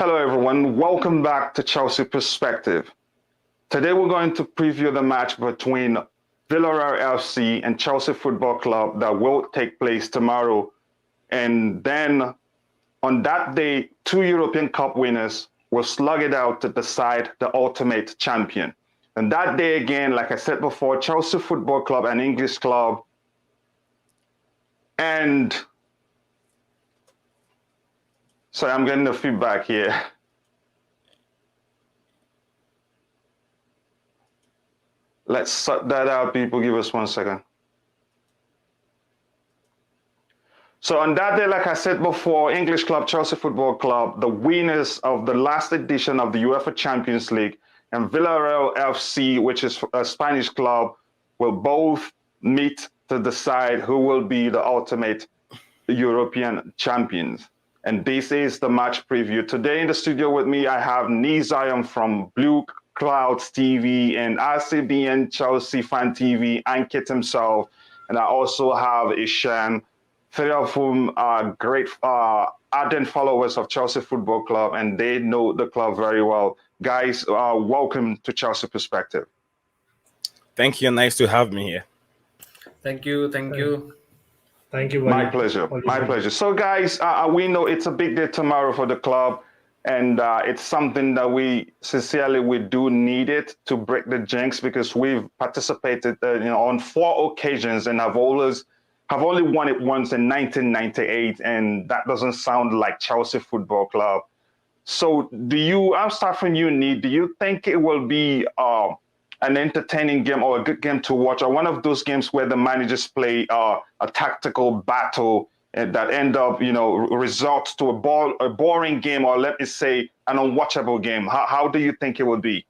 Hello, everyone. Welcome back to Chelsea Perspective. Today, we're going to preview the match between Villarreal FC and Chelsea Football Club that will take place tomorrow. And then on that day, two European Cup winners will slug it out to decide the ultimate champion. And that day, again, like I said before, Chelsea Football Club, an English club, and sorry, I'm getting the feedback here. Let's sort that out, people. Give us 1 second. So on that day, like I said before, English club, Chelsea Football Club, the winners of the last edition of the UEFA Champions League, and Villarreal FC, which is a Spanish club, will both meet to decide who will be the ultimate European champions. And this is the match preview. Today in the studio with me, I have Nii Zion from BLUEClOUDS TV and RCBian Chelsea Fan TV, Ankit himself. And I also have Ishan, three of whom are great ardent followers of Chelsea Football Club, and they know the club very well. Guys, welcome to Chelsea Perspective. Thank you. Nice to have me here. Thank you. Thank you. Thank you. My pleasure. My pleasure. So, guys, we know it's a big day tomorrow for the club, and it's something that we do need it to break the jinx, because we've participated, on 4 occasions and have only won it once in 1998, and that doesn't sound like Chelsea Football Club. So, I'll start from you, Nii. Do you think it will be an entertaining game or a good game to watch, or one of those games where the managers play a tactical battle that end up, results to a boring game, or let me say an unwatchable game? How do you think it will be?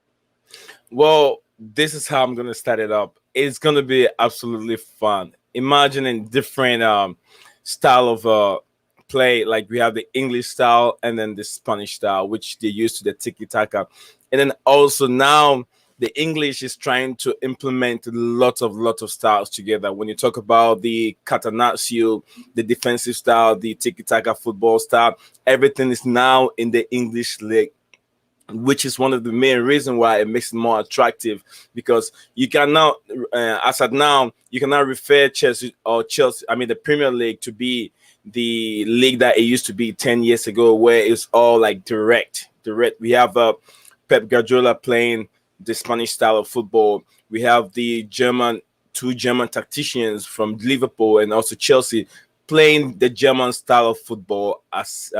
Well, this is how I'm going to start it up. It's going to be absolutely fun. Imagining different style of play, like we have the English style and then the Spanish style, which they use to the tiki-taka. And then also now the English is trying to implement lots of styles together. When you talk about the catenaccio, the defensive style, the tiki-taka football style, everything is now in the English league, which is one of the main reasons why it makes it more attractive, because you can now, as at now, you can now refer the Premier League to be the league that it used to be 10 years ago, where it's all like direct. We have Pep Guardiola playing the Spanish style of football. We have the two German tacticians from Liverpool and also Chelsea playing the German style of football as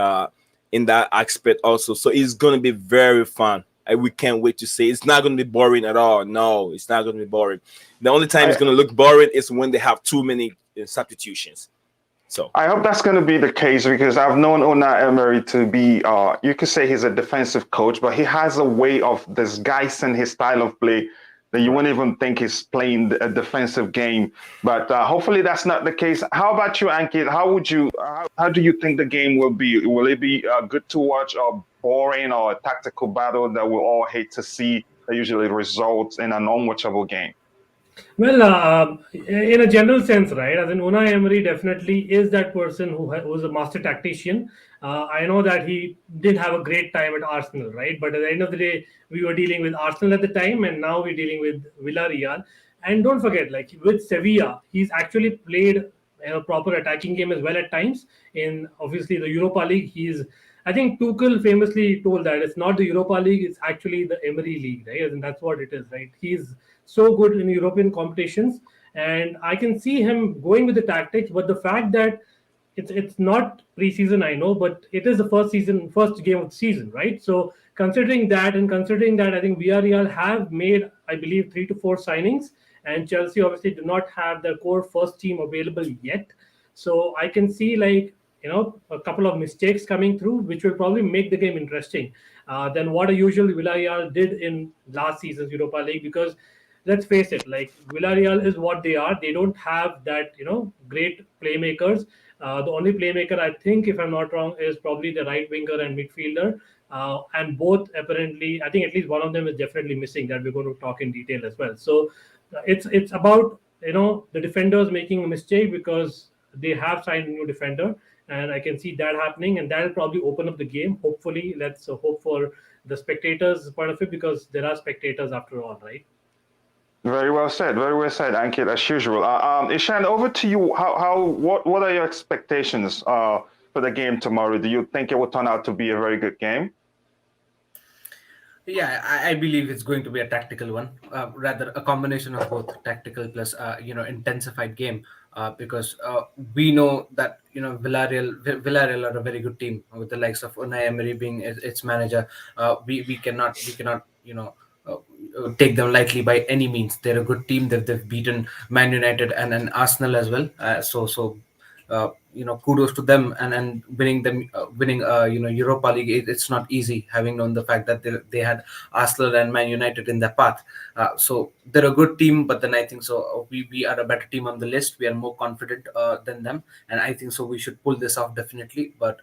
in that aspect also. So it's going to be very fun. We can't wait to see. It's not going to be boring at all. No, it's not going to be boring. The only time it's going to look boring is when they have too many substitutions. So I hope that's going to be the case, because I've known Unai Emery to be, you could say he's a defensive coach, but he has a way of disguising his style of play that you wouldn't even think he's playing a defensive game. But hopefully that's not the case. How about you, Ankit? How do you think the game will be? Will it be good to watch, or boring, or a tactical battle that we all hate to see that usually results in an unwatchable game? Well, in a general sense, right? As in, Unai Emery definitely is that person who's a master tactician. I know that he did have a great time at Arsenal, right? But at the end of the day, we were dealing with Arsenal at the time, and now we're dealing with Villarreal. And don't forget, like with Sevilla, he's actually played a proper attacking game as well at times. In obviously the Europa League, I think Tuchel famously told that it's not the Europa League, it's actually the Emery League, right? And that's what it is, right? He's so good in European competitions, and I can see him going with the tactics. But the fact that it's not preseason, I know, but it is the first game of the season, right? So considering that, I think Villarreal have made, I believe, 3 to 4 signings, and Chelsea obviously do not have their core first team available yet. So I can see a couple of mistakes coming through, which will probably make the game interesting than what a usual Villarreal did in last season's Europa League. Because let's face it, like Villarreal is what they are. They don't have that, great playmakers. The only playmaker, I think, if I'm not wrong, is probably the right winger and midfielder. And both apparently, I think at least one of them is definitely missing, that we're going to talk in detail as well. So it's about, the defenders making a mistake because they have signed a new defender. and I can see that happening, and that'll probably open up the game. Hopefully, let's hope for the spectators part of it, because there are spectators after all, right? Very well said. Very well said, Ankit, as usual. Ishan, over to you. What are your expectations for the game tomorrow? Do you think it will turn out to be a very good game? Yeah, I believe it's going to be a tactical one, rather a combination of both tactical plus intensified game. Because we know that Villarreal are a very good team with the likes of Unai Emery being its manager. We cannot take them lightly by any means. They're a good team. They've beaten Man United and Arsenal as well. Kudos to them, and winning Europa League. It's not easy, having known the fact that they had Arsenal and Man United in their path. So they're a good team, but then I think so we are a better team on the list. We are more confident than them, and I think so we should pull this off definitely. But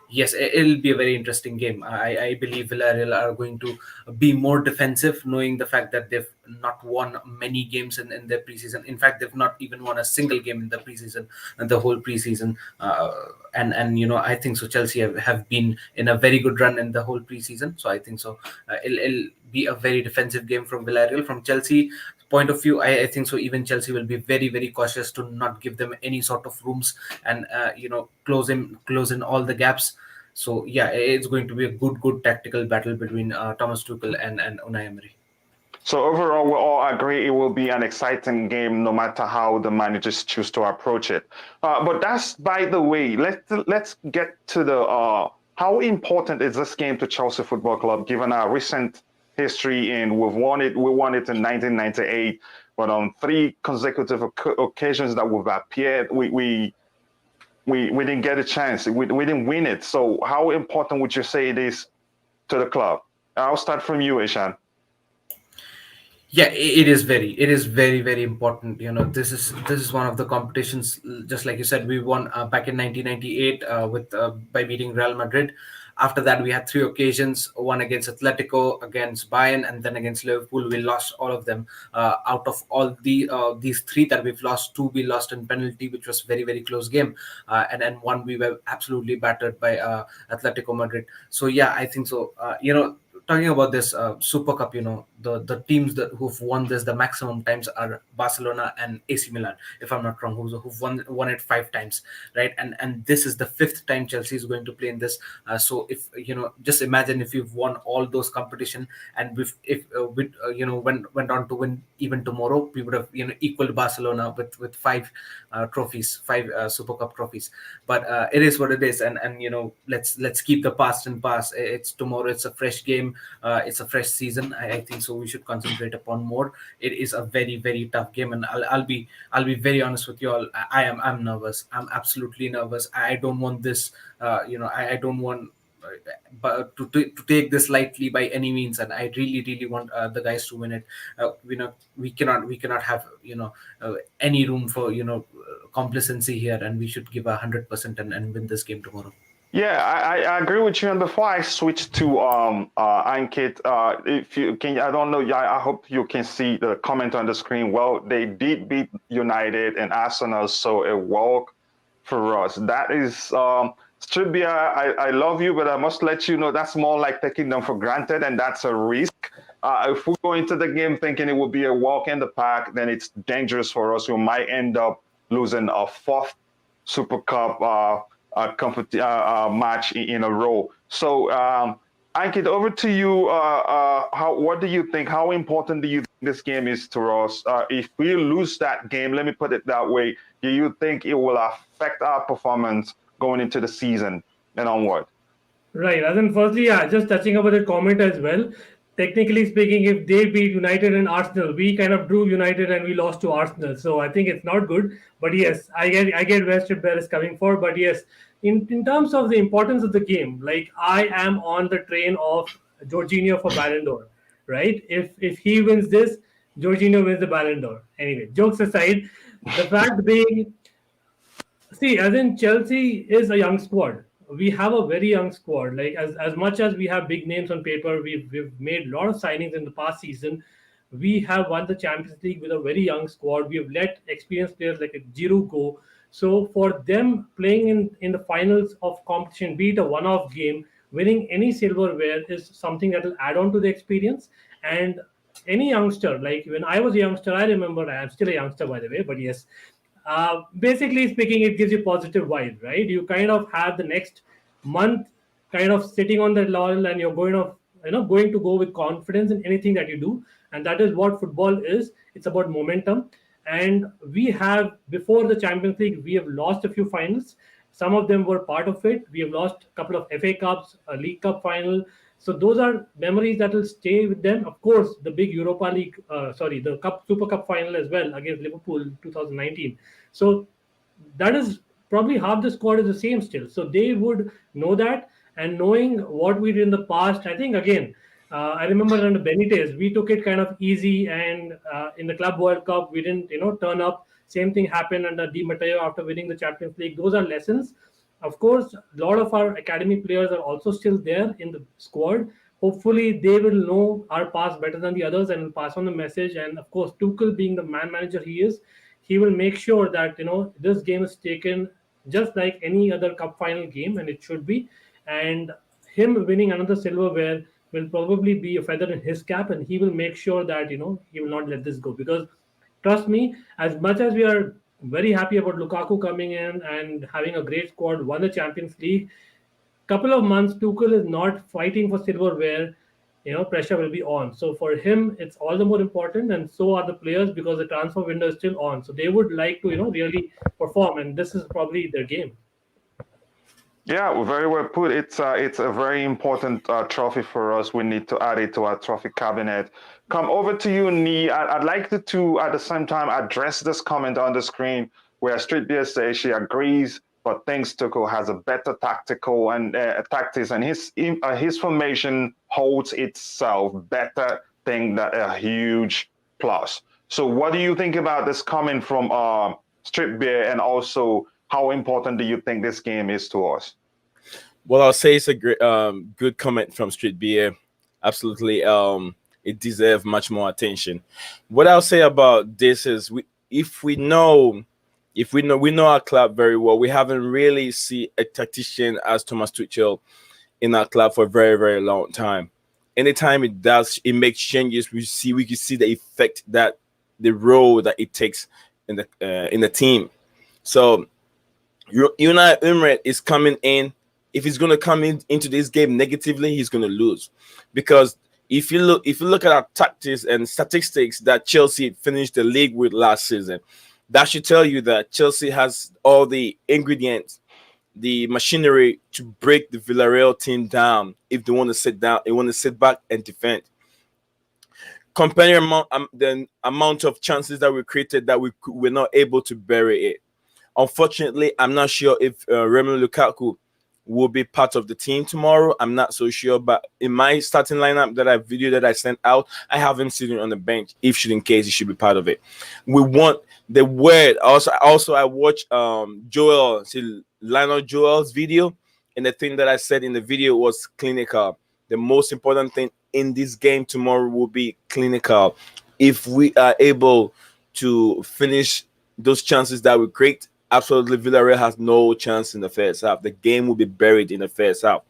yes, it'll be a very interesting game. I believe Villarreal are going to be more defensive, knowing the fact that they've not won many games in their preseason. In fact, they've not even won a single game in the preseason, and the whole preseason. I think so Chelsea have been in a very good run in the whole preseason. So I think so it'll be a very defensive game from Villarreal. From Chelsea point of view, I think so even Chelsea will be very, very cautious to not give them any sort of rooms, and close in all the gaps. So yeah, it's going to be a good tactical battle between Thomas Tuchel and Unai Emery. So overall, we all agree it will be an exciting game, no matter how the managers choose to approach it. But that's by the way. Let's get to the how important is this game to Chelsea Football Club, given our recent history? And we won it in 1998, but on 3 consecutive occasions that we've appeared, we didn't get a chance. We didn't win it. So how important would you say it is to the club? I'll start from you, Ishan. Yeah, it is very, very important. This is one of the competitions, just like you said, we won back in 1998 with by beating Real Madrid. After that, we had 3 occasions: one against Atletico, against Bayern, and then against Liverpool. We lost all of them. Out of all these 3 that we've lost, 2 we lost in penalty, which was very, very close game, and then 1 we were absolutely battered by Atletico Madrid. So yeah, I think so. Talking about this Super Cup, the teams who've won this the maximum times are Barcelona and AC Milan, if I'm not wrong, who've won it 5 times, right? And this is the 5th time Chelsea is going to play in this. So if just imagine if you've won all those competition, and went on to win even tomorrow, we would have equaled Barcelona with 5 trophies, 5 Super Cup trophies. But it is what it is, and let's keep the past in past. It's tomorrow. It's a fresh game. It's a fresh season. I think so we should concentrate upon more. It is a very, very tough game, and I'll be very honest with you all. I'm nervous. I'm absolutely nervous. I don't want this. I don't want but to take this lightly by any means, and I really want the guys to win it. We cannot have any room for complacency here, and we should give 100% and win this game tomorrow. Yeah, I agree with you. And before I switch to Ankit, if you can, I don't know. I hope you can see the comment on the screen. Well, they did beat United and Arsenal, so a walk for us. That is should be. I love you, but I must let you know that's more like taking them for granted, and that's a risk. If we go into the game thinking it will be a walk in the park, then it's dangerous for us. We might end up losing a 4th Super Cup match in a row. So, Ankit, over to you. What do you think? How important do you think this game is to us? If we lose that game, let me put it that way, do you think it will affect our performance going into the season and onward? Right. And then firstly, yeah, just touching about the comment as well. Technically speaking, if they beat United and Arsenal, we kind of drew United and we lost to Arsenal. So I think it's not good. But yes, I get where Stripbear is coming for. But yes, in terms of the importance of the game, like I am on the train of Jorginho for Ballon d'Or, right? If he wins this, Jorginho wins the Ballon d'Or. Anyway, jokes aside, the fact being, see, as in Chelsea is a young squad. We have a very young squad. Like as much as we have big names on paper, we've made a lot of signings in the past season. We have won the Champions League with a very young squad. We have let experienced players like a Giroud go. So for them playing in the finals of competition, be it a one-off game, winning any silverware is something that will add on to the experience. And any youngster, like when I was a youngster, I remember, I'm still a youngster by the way, but yes, basically speaking, it gives you positive vibe, right? You kind of have the next month kind of sitting on that laurel, and you're going to go with confidence in anything that you do. And that is what football is. It's about momentum. And we have, before the Champions League, we have lost a few finals. Some of them were part of it. We have lost a couple of FA Cups, a League Cup final. So those are memories that will stay with them. Of course, the big Europa League, the Super Cup final as well against Liverpool 2019. So that is probably half the squad is the same still. So they would know that, and knowing what we did in the past, I think again, I remember under Benitez, we took it kind of easy, and in the Club World Cup, we didn't turn up. Same thing happened under Di Matteo after winning the Champions League. Those are lessons. Of course, a lot of our academy players are also still there in the squad. Hopefully, they will know our past better than the others and will pass on the message. And of course, Tuchel being the man manager he is, he will make sure that this game is taken just like any other cup final game, and it should be. And him winning another silverware will probably be a feather in his cap, and he will make sure that he will not let this go. Because trust me, as much as we are very happy about Lukaku coming in and having a great squad, won the Champions League, couple of months Tuchel is not fighting for silverware, pressure will be on. So for him, it's all the more important, and so are the players, because the transfer window is still on. So they would like to, really perform, and this is probably their game. Yeah, well, very well put. It's a very important trophy for us. We need to add it to our trophy cabinet. Come over to you, Nii. I'd like to at the same time address this comment on the screen where Street Beer says she agrees, but thinks Tuchel has a better tactical and tactics, and his formation holds itself better. Thing that a huge plus. So, what do you think about this comment from Street Beer, and also how important do you think this game is to us? Well, I'll say it's a great, good comment from Street Beer. Absolutely, it deserves much more attention. What I'll say about this is, we know our club very well. We haven't really seen a tactician as Thomas Tuchel in our club for a very, very long time. Anytime it makes changes. We can see the effect that the role that it takes in the team. So Unai Emery is coming in. If he's going to come into this game negatively, he's going to lose, because if you look at our tactics and statistics that Chelsea finished the league with last season, that should tell you that Chelsea has all the ingredients, the machinery to break the Villarreal team down if they want to sit down, they want to sit back and defend. Comparing the amount of chances that we created, that we're not able to bury it. Unfortunately, I'm not sure if Romelu Lukaku will be part of the team tomorrow. I'm not so sure, but in my starting lineup that I sent out, I have him sitting on the bench. If in case he should be part of it. We want the word. Also, I watched Lionel Joel's video, and the thing that I said in the video was clinical. The most important thing in this game tomorrow will be clinical. If we are able to finish those chances that we create, absolutely, Villarreal has no chance in the first half. The game will be buried in the first half.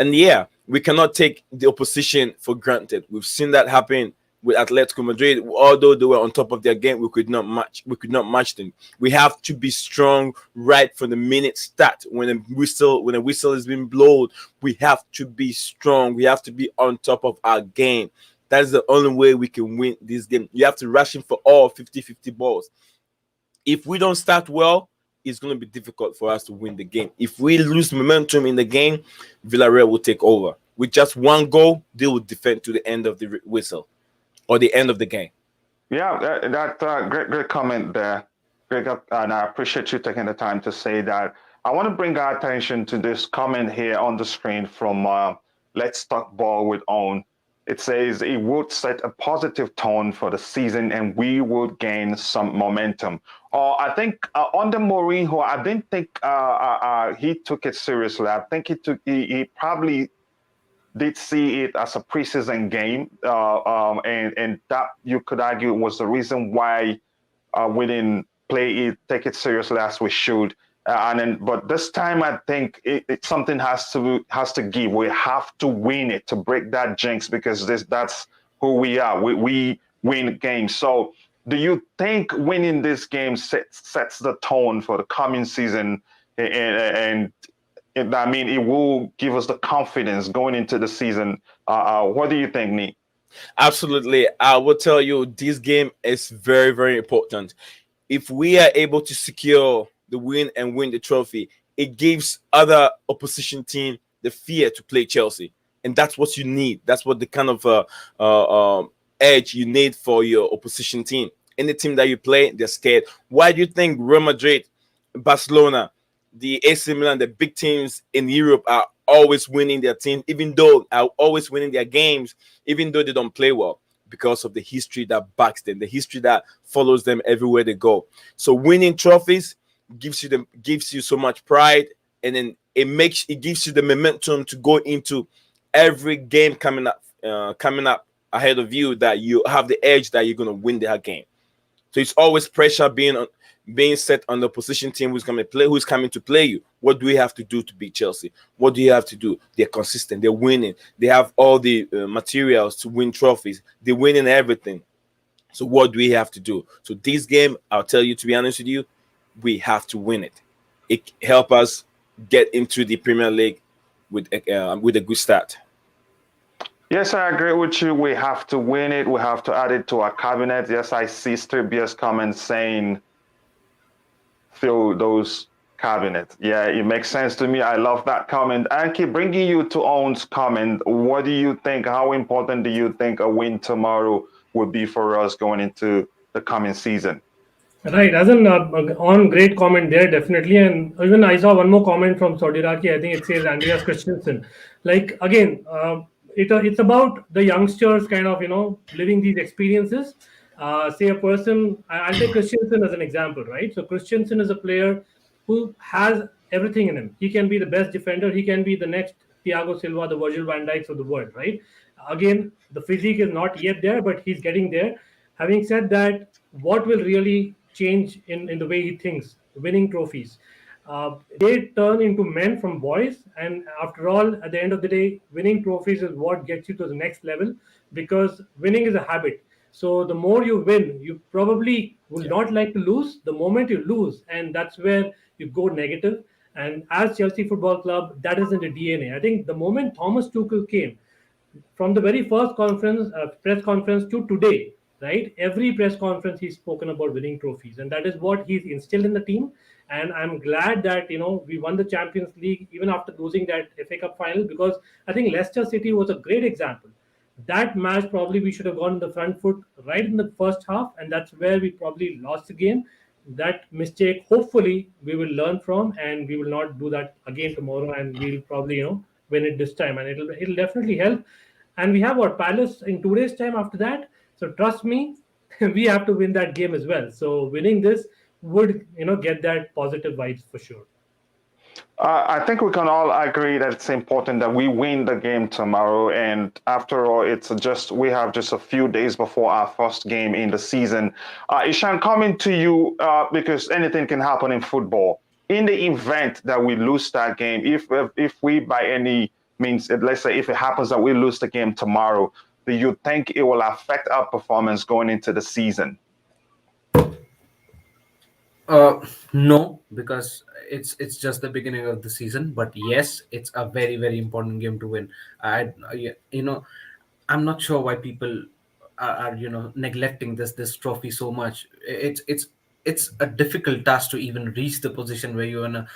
And yeah, we cannot take the opposition for granted. We've seen that happen with Atletico Madrid. Although they were on top of their game, we could not match them. We have to be strong right from the minute start. When a whistle is being blown, we have to be strong. We have to be on top of our game. That is the only way we can win this game. You have to rush in for all 50-50 balls. If we don't start well, it's going to be difficult for us to win the game. If we lose momentum in the game, Villarreal will take over. With just one goal, they will defend to the end of the whistle or the end of the game. Yeah, that great comment there. Great, and I appreciate you taking the time to say that. I want to bring our attention to this comment here on the screen from Let's Talk Ball with Own. It says it would set a positive tone for the season and we would gain some momentum. I think under Mourinho, I didn't think he took it seriously. I think he probably did see it as a preseason game, and that you could argue was the reason why we didn't play it, take it seriously as we should. But this time I think something has to give. We have to win it to break that jinx because that's who we are. We win games. So do you think winning this game sets the tone for the coming season? And I mean, it will give us the confidence going into the season. What do you think, Nii? Absolutely. I will tell you, this game is very, very important. If we are able to secure the win and win the trophy, it gives other opposition team the fear to play Chelsea. And that's what you need. That's what the kind of edge you need for your opposition team. Any team that you play, they're scared. Why do you think Real Madrid, Barcelona, the AC Milan, the big teams in Europe are always winning their team, even though are always winning their games, even though they don't play well? Because of the history that backs them, the history that follows them everywhere they go. So winning trophies gives you so much pride, and then it gives you the momentum to go into every game coming up ahead of you, that you have the edge that you're gonna win that game. So it's always pressure being set on the opposition team who's coming to play you. What do we have to do to beat Chelsea? What do you have to do? They're consistent. They're winning. They have all the materials to win trophies. They're winning everything. So what do we have to do? So this game, I'll tell you, to be honest with you, we have to win it. It help us get into the Premier League with a good start. Yes, I agree with you. We have to win it. We have to add it to our cabinet. Yes, I see Stribier's comments saying fill those cabinets. Yeah, it makes sense to me. I love that comment. Ankit, bringing you to Owen's comment, what do you think? How important do you think a win tomorrow would be for us going into the coming season? Right, as an on great comment there, definitely. And even I saw one more comment from Sodiraki. I think it says Andreas Christensen. Like, again, it's about the youngsters kind of, living these experiences. Say a person, I'll take Christensen as an example, right? So Christensen is a player who has everything in him. He can be the best defender. He can be the next Thiago Silva, the Virgil van Dijks of the world, right? Again, the physique is not yet there, but he's getting there. Having said that, what will really change in the way he thinks? Winning trophies. They turn into men from boys, and after all, at the end of the day, winning trophies is what gets you to the next level, because winning is a habit. So the more you win, you probably will not like to lose. The moment you lose, and that's where you go negative. And as Chelsea Football Club, that is in the DNA. I think the moment Thomas Tuchel came, from the very first press conference to today, right? Every press conference he's spoken about winning trophies, and that is what he's instilled in the team. And I'm glad that we won the Champions League even after losing that FA Cup final, because I think Leicester City was a great example. That match probably we should have gone on the front foot right in the first half, and that's where we probably lost the game. That mistake, hopefully, we will learn from, and we will not do that again tomorrow, and we'll probably win it this time, and it'll definitely help. And we have what, Palace in 2 days time after that. So trust me, we have to win that game as well. So winning this would get that positive vibes for sure. I think we can all agree that it's important that we win the game tomorrow. And after all, we have just a few days before our first game in the season. Ishan, coming to you, because anything can happen in football. In the event that we lose that game, if we by any means, let's say if it happens that we lose the game tomorrow, do you think it will affect our performance going into the season? No, because it's just the beginning of the season. But yes, it's a very, very important game to win. I'm not sure why people are neglecting this trophy so much. It's a difficult task to even reach the position where you wanna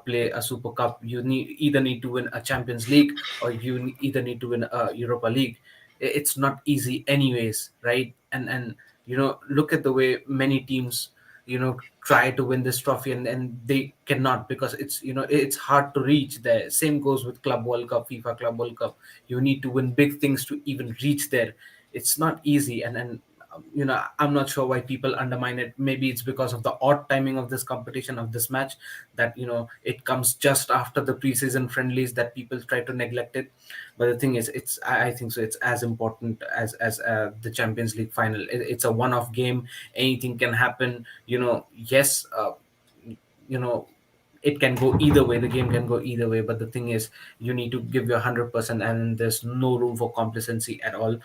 play a Super Cup. You either need to win a Champions League, or you either need to win a Europa League. It's not easy, anyways, right? And look at the way many teams try to win this trophy, and they cannot, because it's hard to reach there. Same goes with Club World Cup, FIFA Club World Cup. You need to win big things to even reach there. It's not easy, and I'm not sure why people undermine it. Maybe it's because of the odd timing of this competition, of this match, that it comes just after the preseason friendlies, that people try to neglect it. But the thing is, I think so it's as important as the Champions League final. It's a one-off game. Anything can happen. Yes. You know it can go either way. The game can go either way, but the thing is, you need to give your 100%, and there's no room for complacency at all.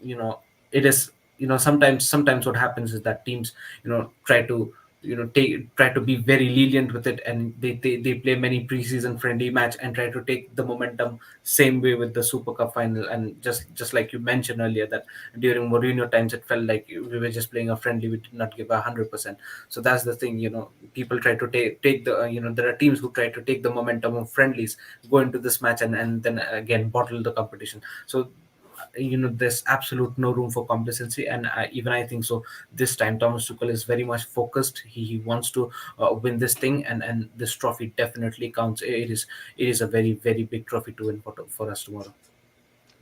It is, sometimes what happens is that teams try to try to be very lenient with it, and they play many preseason friendly match and try to take the momentum same way with the Super Cup final. And just like you mentioned earlier, that during Mourinho times it felt like we were just playing a friendly, we did not give 100%. So that's the thing. People try to take the there are teams who try to take the momentum of friendlies, go into this match, and then again bottle the competition. So there's absolute no room for complacency. And even I think so this time Thomas Tuchel is very much focused. He wants to win this thing, and this trophy definitely counts. It is a very, very big trophy to win for us tomorrow.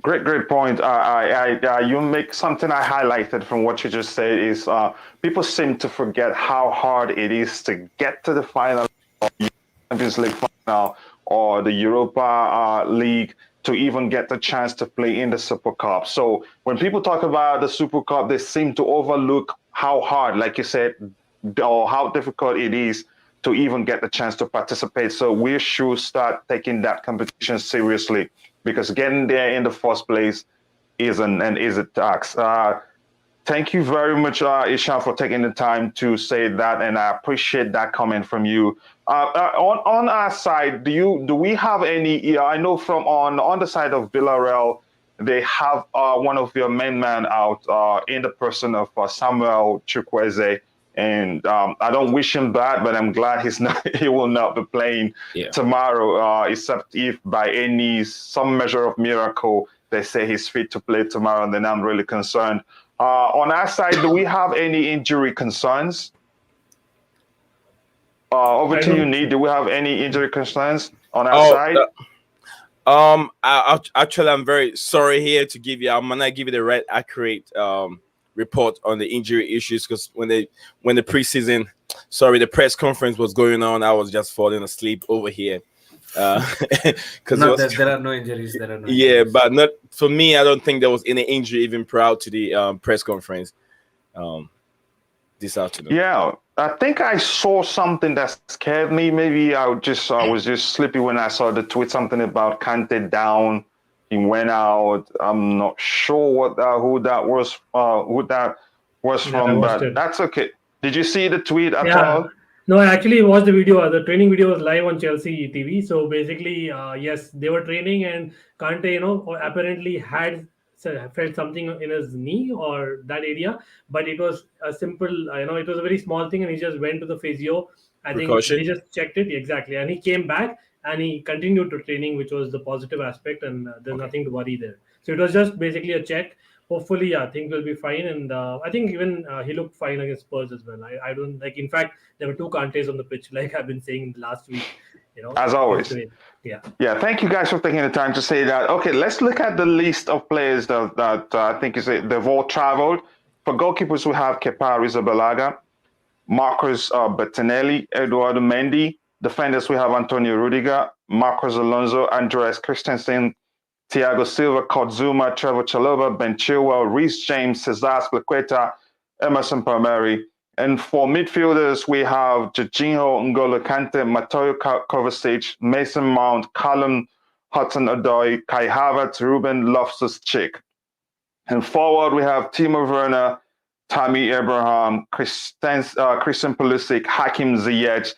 Great point. You make something I highlighted from what you just said is people seem to forget how hard it is to get to the final of the Champions League final or the Europa League, to even get the chance to play in the Super Cup. So when people talk about the Super Cup, they seem to overlook how hard, like you said, or how difficult it is to even get the chance to participate. So we should start taking that competition seriously, because getting there in the first place is a tax. Thank you very much, Ishan, for taking the time to say that, and I appreciate that comment from you. On our side, do we have any? I know from on the side of Villarreal, they have one of your main man out in the person of Samuel Chukwueze, and I don't wish him bad, but I'm glad he will not be playing tomorrow, except if by some measure of miracle they say he's fit to play tomorrow, and then I'm really concerned. On our side, do we have any injury concerns? Over to you, Nii. Do we have any injury concerns on our side? Actually, I'm very sorry here to give you. I'm gonna give you the right, accurate report on the injury issues, because when the press conference was going on, I was just falling asleep over here. Because there are no injuries. But not for me. I don't think there was any injury even prior to the press conference this afternoon. Yeah, I think I saw something that scared me. Maybe I was just sleepy when I saw the tweet, something about Kante down. He went out. I'm not sure who that was from, but that's okay. Did you see the tweet at all? No, I actually watched the video. The training video was live on Chelsea TV. So basically, yes, they were training, and Kante, apparently had felt something in his knee or that area, but it was a simple, it was a very small thing, and he just went to the physio. I think they just checked it exactly, and he came back and he continued to training, which was the positive aspect, and there's nothing to worry there. So it was just basically a check. Hopefully, things will be fine, and I think even he looked fine against Spurs as well. I don't like. In fact, there were two Kantes on the pitch, like I've been saying last week. As always. Yeah. Thank you guys for taking the time to say that. Okay, let's look at the list of players that I think they've all traveled. For goalkeepers, we have Kepa Arrizabalaga, Marcos Bettinelli, Eduardo Mendy. Defenders, we have Antonio Rudiger, Marcos Alonso, Andreas Christensen, Thiago Silva, Kurt Zouma, Trevor Chalobah, Ben Chilwell, Reece James, Cesar Azpilicueta, Emerson Palmieri. And for midfielders, we have Jorginho, N'Golo Kante, Mateo Kovacic, Mason Mount, Callum Hudson-Odoi, Kai Havertz, Ruben Loftus-Cheek. And forward, we have Timo Werner, Tammy Abraham, Christian Pulisic, Hakim Ziyech.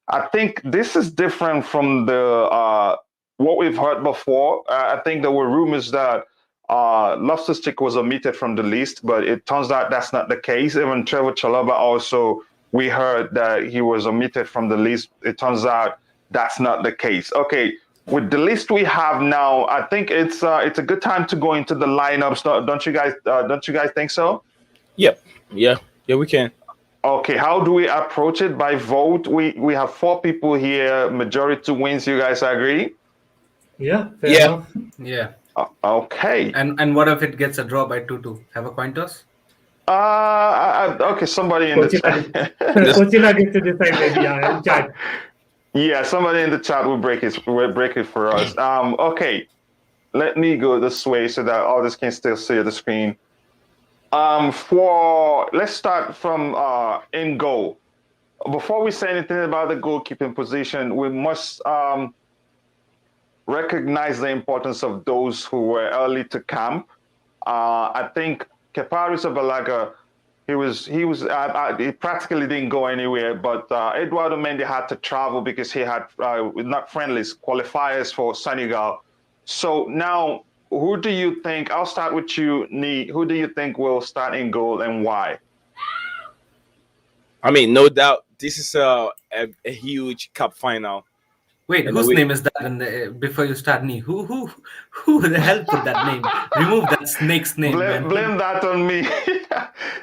I think this is different from the what we've heard before. I think there were rumors that Loftus-Cheek was omitted from the list, but it turns out that's not the case. Even Trevor Chalobah also, we heard that he was omitted from the list. It turns out that's not the case. Okay, with the list we have now, I think it's a good time to go into the lineups. Don't you guys think so? Yep. Yeah, we can. Okay, how do we approach it? By vote? We have 4 people here. Majority wins. You guys agree? Yeah. Fair enough. Yeah. Okay. And what if it gets a draw by 2-2? Have a coin toss? Okay, somebody in the chat. Kochina gets to decide maybe, yeah, in chat. Yeah, somebody in the chat will break it for us. Okay, let me go this way so that others can still see the screen. Let's start from in goal. Before we say anything about the goalkeeping position, we must recognize the importance of those who were early to camp. I think Kepa Arrizabalaga, he practically didn't go anywhere, but Eduardo Mendy had to travel because he had not friendlies qualifiers for Senegal. So now, who do you think? I'll start with you, Nii. Who do you think will start in goal and why? I mean, no doubt, this is a huge cup final. Wait, And whose name is that? And before you start, Nii, who the hell put that name? Remove that snake's name, man. Blame that on me.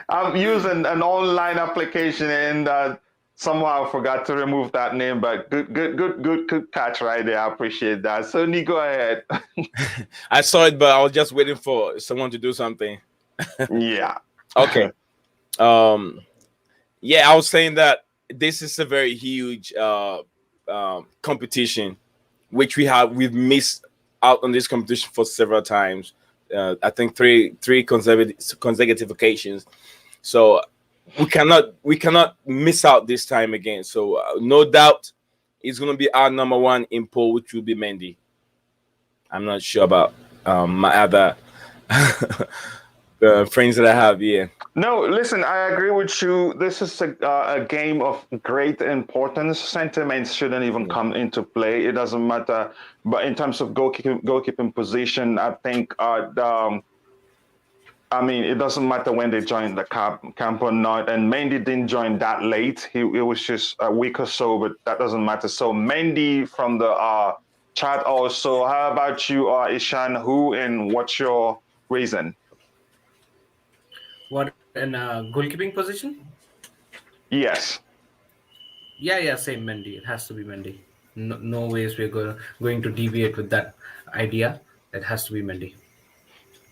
I'm using an online application and somehow I forgot to remove that name. But good catch right there. I appreciate that. So Nii, go ahead. I saw it, but I was just waiting for someone to do something. Yeah. Okay. Yeah, I was saying that this is a very huge competition, which we've missed out on this competition for several times. I think three consecutive occasions. So we cannot miss out this time again. So no doubt it's going to be our number one in poll, which will be Mendy. I'm not sure about my other friends that I have here. No, listen, I agree with you. This is a game of great importance. Sentiments shouldn't even come into play. It doesn't matter. But in terms of goalkeeping position, I think I mean, it doesn't matter when they join the camp or not. And Mendy didn't join that late. It was just a week or so, but that doesn't matter. So Mendy from the chat also. How about you, Ishan? Who and what's your reason? What in goalkeeping position? Yes. Yeah, same Mendy. It has to be Mendy. No ways we're going to deviate with that idea. It has to be Mendy.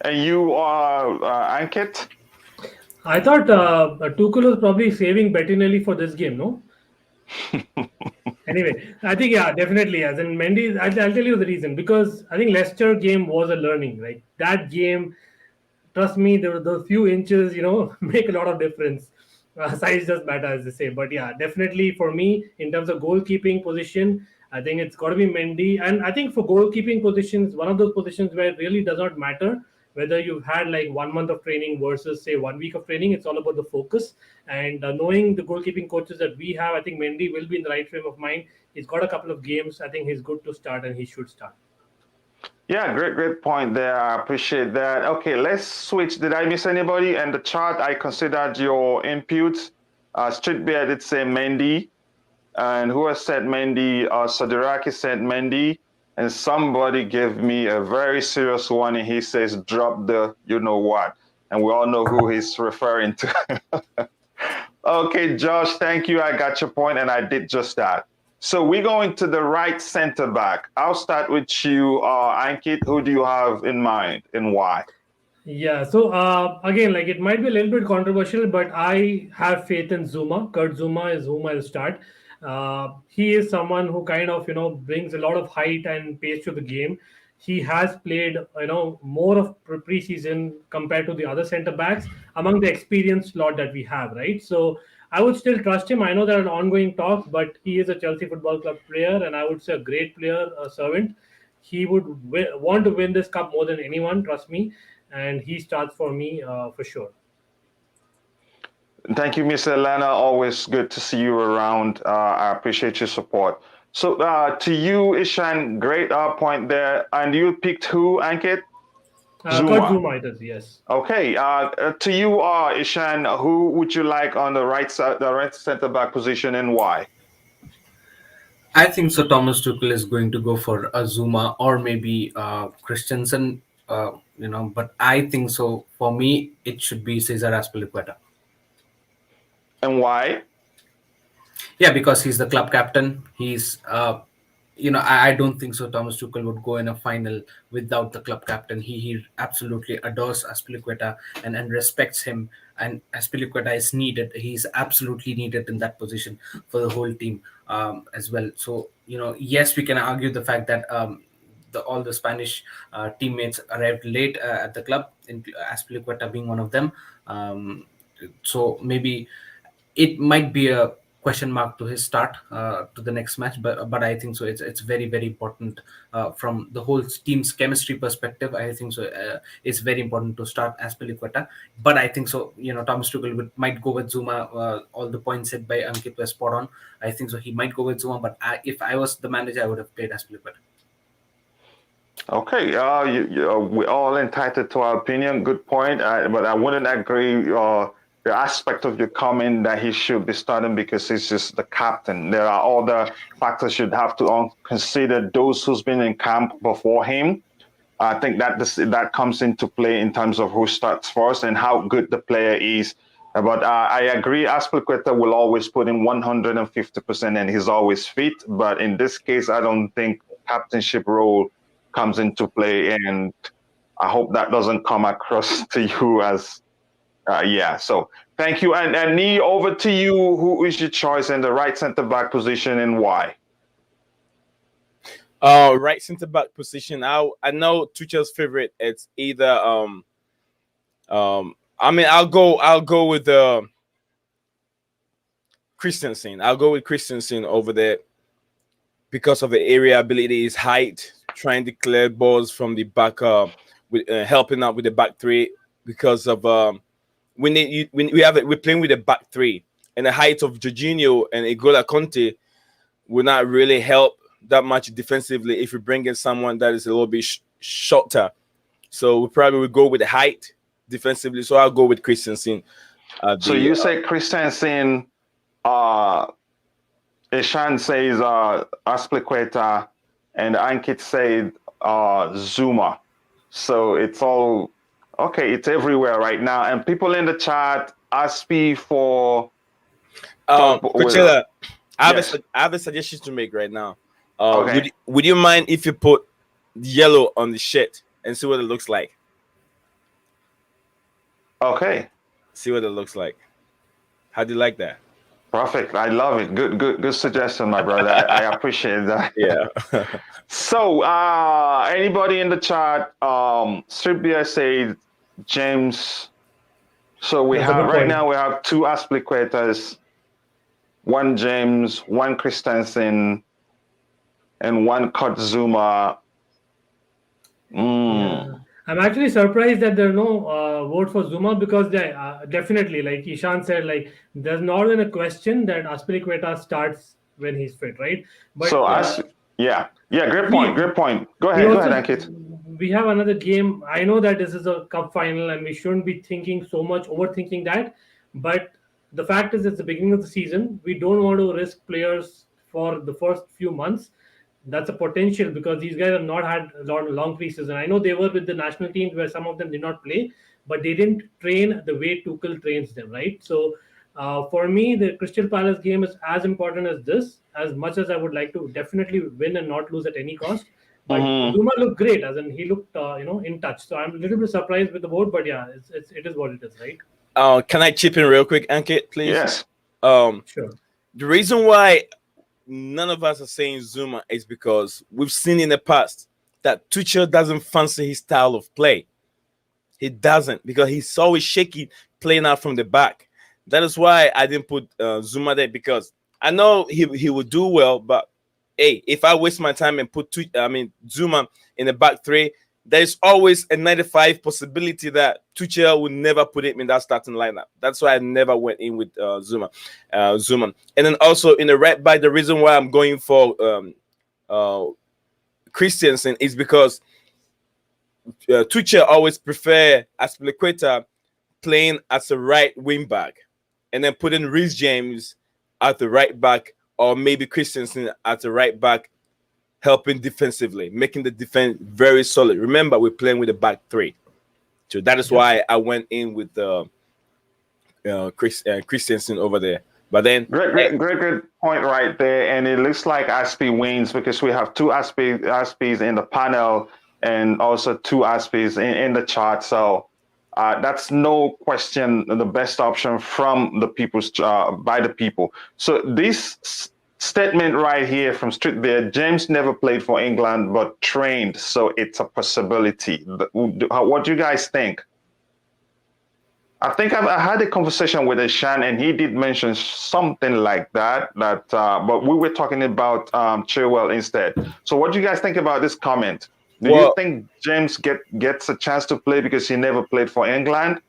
And you are Ankit? I thought Tuchel was probably saving Bettinelli for this game, no? Anyway, I think, yeah, definitely. As in Mendy, I'll tell you the reason. Because I think Leicester game was a learning, right? That game, trust me, those few inches, make a lot of difference. Size does matter, as they say. But yeah, definitely for me, in terms of goalkeeping position, I think it's got to be Mendy. And I think for goalkeeping positions, one of those positions where it really does not matter whether you've had like 1 month of training versus say 1 week of training. It's all about the focus. And knowing the goalkeeping coaches that we have, I think Mendy will be in the right frame of mind. He's got a couple of games. I think he's good to start and he should start. Yeah, great point there. I appreciate that. Okay, let's switch. Did I miss anybody? And the chart, I considered your inputs. Street Bear did say Mendy. And who has said Mendy? Sadiraki said Mendy. And somebody gave me a very serious one, and he says, drop the you know what. And we all know who he's referring to. Okay, Josh, thank you. I got your point, and I did just that. So we're going to the right center back. I'll start with you, Ankit. Who do you have in mind and why? Yeah, so again, like it might be a little bit controversial, but I have faith in Zuma. Kurt Zuma is whom I'll start. He is someone who kind of brings a lot of height and pace to the game. He has played more of preseason compared to the other center backs among the experienced lot that we have, right? So I would still trust him. I know there are ongoing talks, but he is a Chelsea Football Club player, and I would say a great player, a servant. He would want to win this cup more than anyone, trust me, and he starts for me for sure. Thank you, Mr. Elena. Always good to see you around. I appreciate your support. So to you, Ishan, great point there. And you picked who, Ankit? Kurt Zuma it is, yes. Okay. To you, Ishan, who would you like on the right side, the right center back position, and why? I think so. Thomas Tuchel is going to go for a Zuma or maybe Christensen. But I think so. For me, it should be Cesar Azpilicueta. And why? Yeah, because he's the club captain. He's I don't think so. Thomas Tuchel would go in a final without the club captain. He absolutely adores Azpilicueta and respects him. And Azpilicueta is needed. He's absolutely needed in that position for the whole team as well. So yes, we can argue the fact that all the Spanish teammates arrived late at the club, Azpilicueta being one of them. So maybe it might be a question mark to his start to the next match, but I think so. It's very very important from the whole team's chemistry perspective. I think so. It's very important to start Azpilicueta, but I think so. Thomas Tuchel might go with Zuma. All the points said by Ankit were spot on. I think so. He might go with Zuma, but if I was the manager, I would have played Azpilicueta. Okay, we're all entitled to our opinion. Good point, but I wouldn't agree. The aspect of your comment that he should be starting because he's just the captain. There are other factors you'd have to consider. Those who's been in camp before him. I think that comes into play in terms of who starts first and how good the player is. But I agree, Azpilicueta will always put in 150% and he's always fit. But in this case, I don't think captainship role comes into play, and I hope that doesn't come across to you as so thank you. And Nii, over to you. Who is your choice in the right center back position and why? Right center back position. I know Tuchel's favorite. It's either I'll go with Christensen. I'll go with Christensen over there because of the area ability, his height, trying to clear balls from the back, with helping out with the back three because of we're playing with a back three, and the height of Jorginho and N'Golo Kanté will not really help that much defensively if you bring in someone that is a little bit shorter. So we probably will go with the height defensively. So I'll go with Christensen. So you say Christensen, Ishan says Azpilicueta, and Ankit said Zuma. So it's all okay. It's everywhere right now, and people in the chat ask me for. Coachella, I have a suggestion to make right now. Okay. Would you mind if you put yellow on the shirt and see what it looks like? Okay. See what it looks like. How do you like that? Perfect. I love it. Good suggestion, my brother. I appreciate that. Yeah. So, anybody in the chat? Serbia said James. So we That's a have good right point. now we have two Azpilicuetas, one James, one Christensen, and one Kurt Zuma. I'm actually surprised that there are no vote for Zuma because they definitely, like Ishan said, like there's not even a question that Azpilicueta starts when he's fit, right? But So great point. Go ahead, Ankit. we have another game. I know that this is a cup final and we shouldn't be thinking so much, overthinking that. But the fact is, it's the beginning of the season. We don't want to risk players for the first few months. That's a potential because these guys have not had a lot of long preseason. I know they were with the national teams where some of them did not play, but they didn't train the way Tuchel trains them, right? So for me, the Crystal Palace game is as important as this, as much as I would like to definitely win and not lose at any cost. But Zuma looked great, as in he looked, in touch. So I'm a little bit surprised with the vote, but yeah, it is what it is, right? Can I chip in real quick, Ankit, please? Yes. Sure. The reason why none of us are saying Zuma is because we've seen in the past that Tuchel doesn't fancy his style of play. He doesn't, because he's always shaky playing out from the back. That is why I didn't put Zuma there, because I know he would do well, but hey, if I waste my time and put Zuma in the back three, there's always a 95% possibility that Tuchel would never put him in that starting lineup. That's why I never went in with Zuma. And then also in the right back, the reason why I'm going for Christensen is because Tuchel always prefer Azpilicueta playing as a right wing back, and then putting Reece James at the right back, or maybe Christensen at the right back, helping defensively, making the defense very solid. Remember, we're playing with a back three. So that is why I went in with Christensen over there. But then, Great point right there. And it looks like Aspi wins because we have two Aspis in the panel and also two Aspis in the chart. So that's no question the best option from the people's by the people. So this statement right here from Street Bear, James never played for England but trained, so it's a possibility. What do you guys think? I think I had a conversation with Ishan, and he did mention something like that. But we were talking about Chilwell instead. So, what do you guys think about this comment? Do you think James gets a chance to play because he never played for England?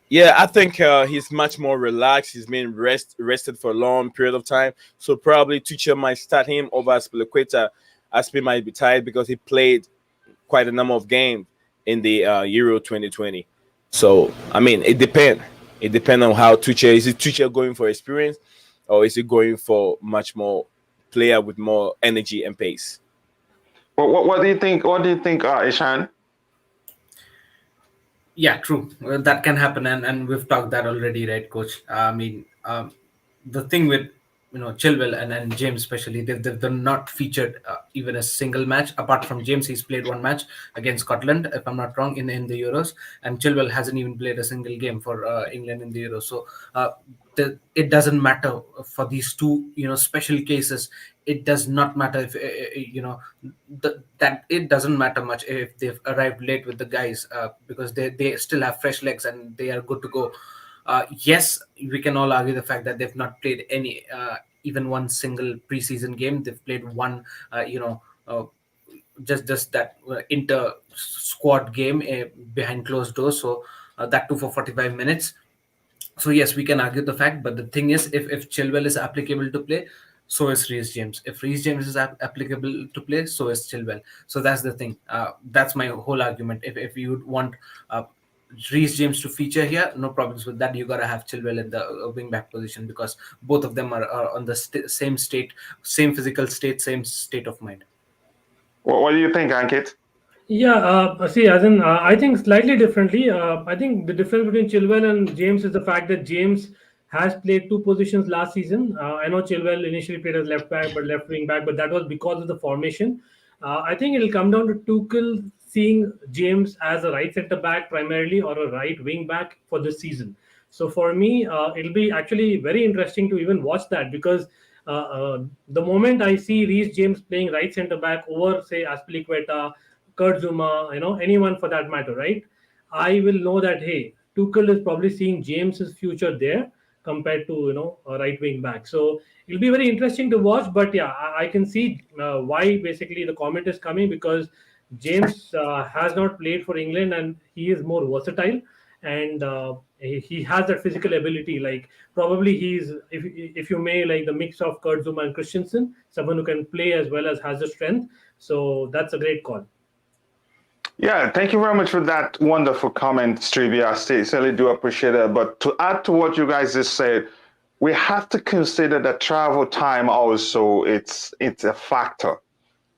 Yeah, I think he's much more relaxed. He's been rested for a long period of time. So probably Tuchel might start him over Aspilicueta. Aspi might be tired because he played quite a number of games in the Euro 2020. So, I mean, it depends. It depends on how Tuchel is. Is Tuchel going for experience, or is he going for much more player with more energy and pace? Well, what do you think? What do you think, Ishan? Yeah, true. Well, that can happen, and we've talked that already, right, Coach? I mean, the thing with Chilwell and James especially, they've not featured even a single match apart from James. He's played one match against Scotland, if I'm not wrong, in the Euros, and Chilwell hasn't even played a single game for England in the Euros. So it doesn't matter for these two special cases. It does not matter if that it doesn't matter much if they've arrived late with the guys because they still have fresh legs and they are good to go. Yes, we can all argue the fact that they've not played any, even one single preseason game. They've played one, just that inter squad game behind closed doors. So that too for 45 minutes. So yes, we can argue the fact, but the thing is, if Chilwell is applicable to play, so is Reece James. If Reece James is applicable to play, so is Chilwell. So that's the thing. That's my whole argument. If you want Reece James to feature here, no problems with that. You gotta have Chilwell in the wing back position because both of them are on the same state, same physical state, same state of mind. What do you think, Ankit? Yeah, see, as in, I think slightly differently. I think the difference between Chilwell and James is the fact that James has played two positions last season. I know Chilwell initially played as left back, but left wing back, but that was because of the formation. I think it'll come down to Tuchel seeing James as a right centre back primarily or a right wing back for this season. So for me, it'll be actually very interesting to even watch that because the moment I see Reece James playing right centre back over, say, Aspilicueta, Kurt Zuma, anyone for that matter, right? I will know that, hey, Tuchel is probably seeing James's future there compared to, a right wing back. So it'll be very interesting to watch. But yeah, I can see why basically the comment is coming because James has not played for England and he is more versatile and he has that physical ability. Like probably he's, if you may, like the mix of Kurt Zuma and Christensen, someone who can play as well as has the strength. So that's a great call. Yeah, thank you very much for that wonderful comment, Stevie. I certainly do appreciate it. But to add to what you guys just said, we have to consider that travel time also it's a factor.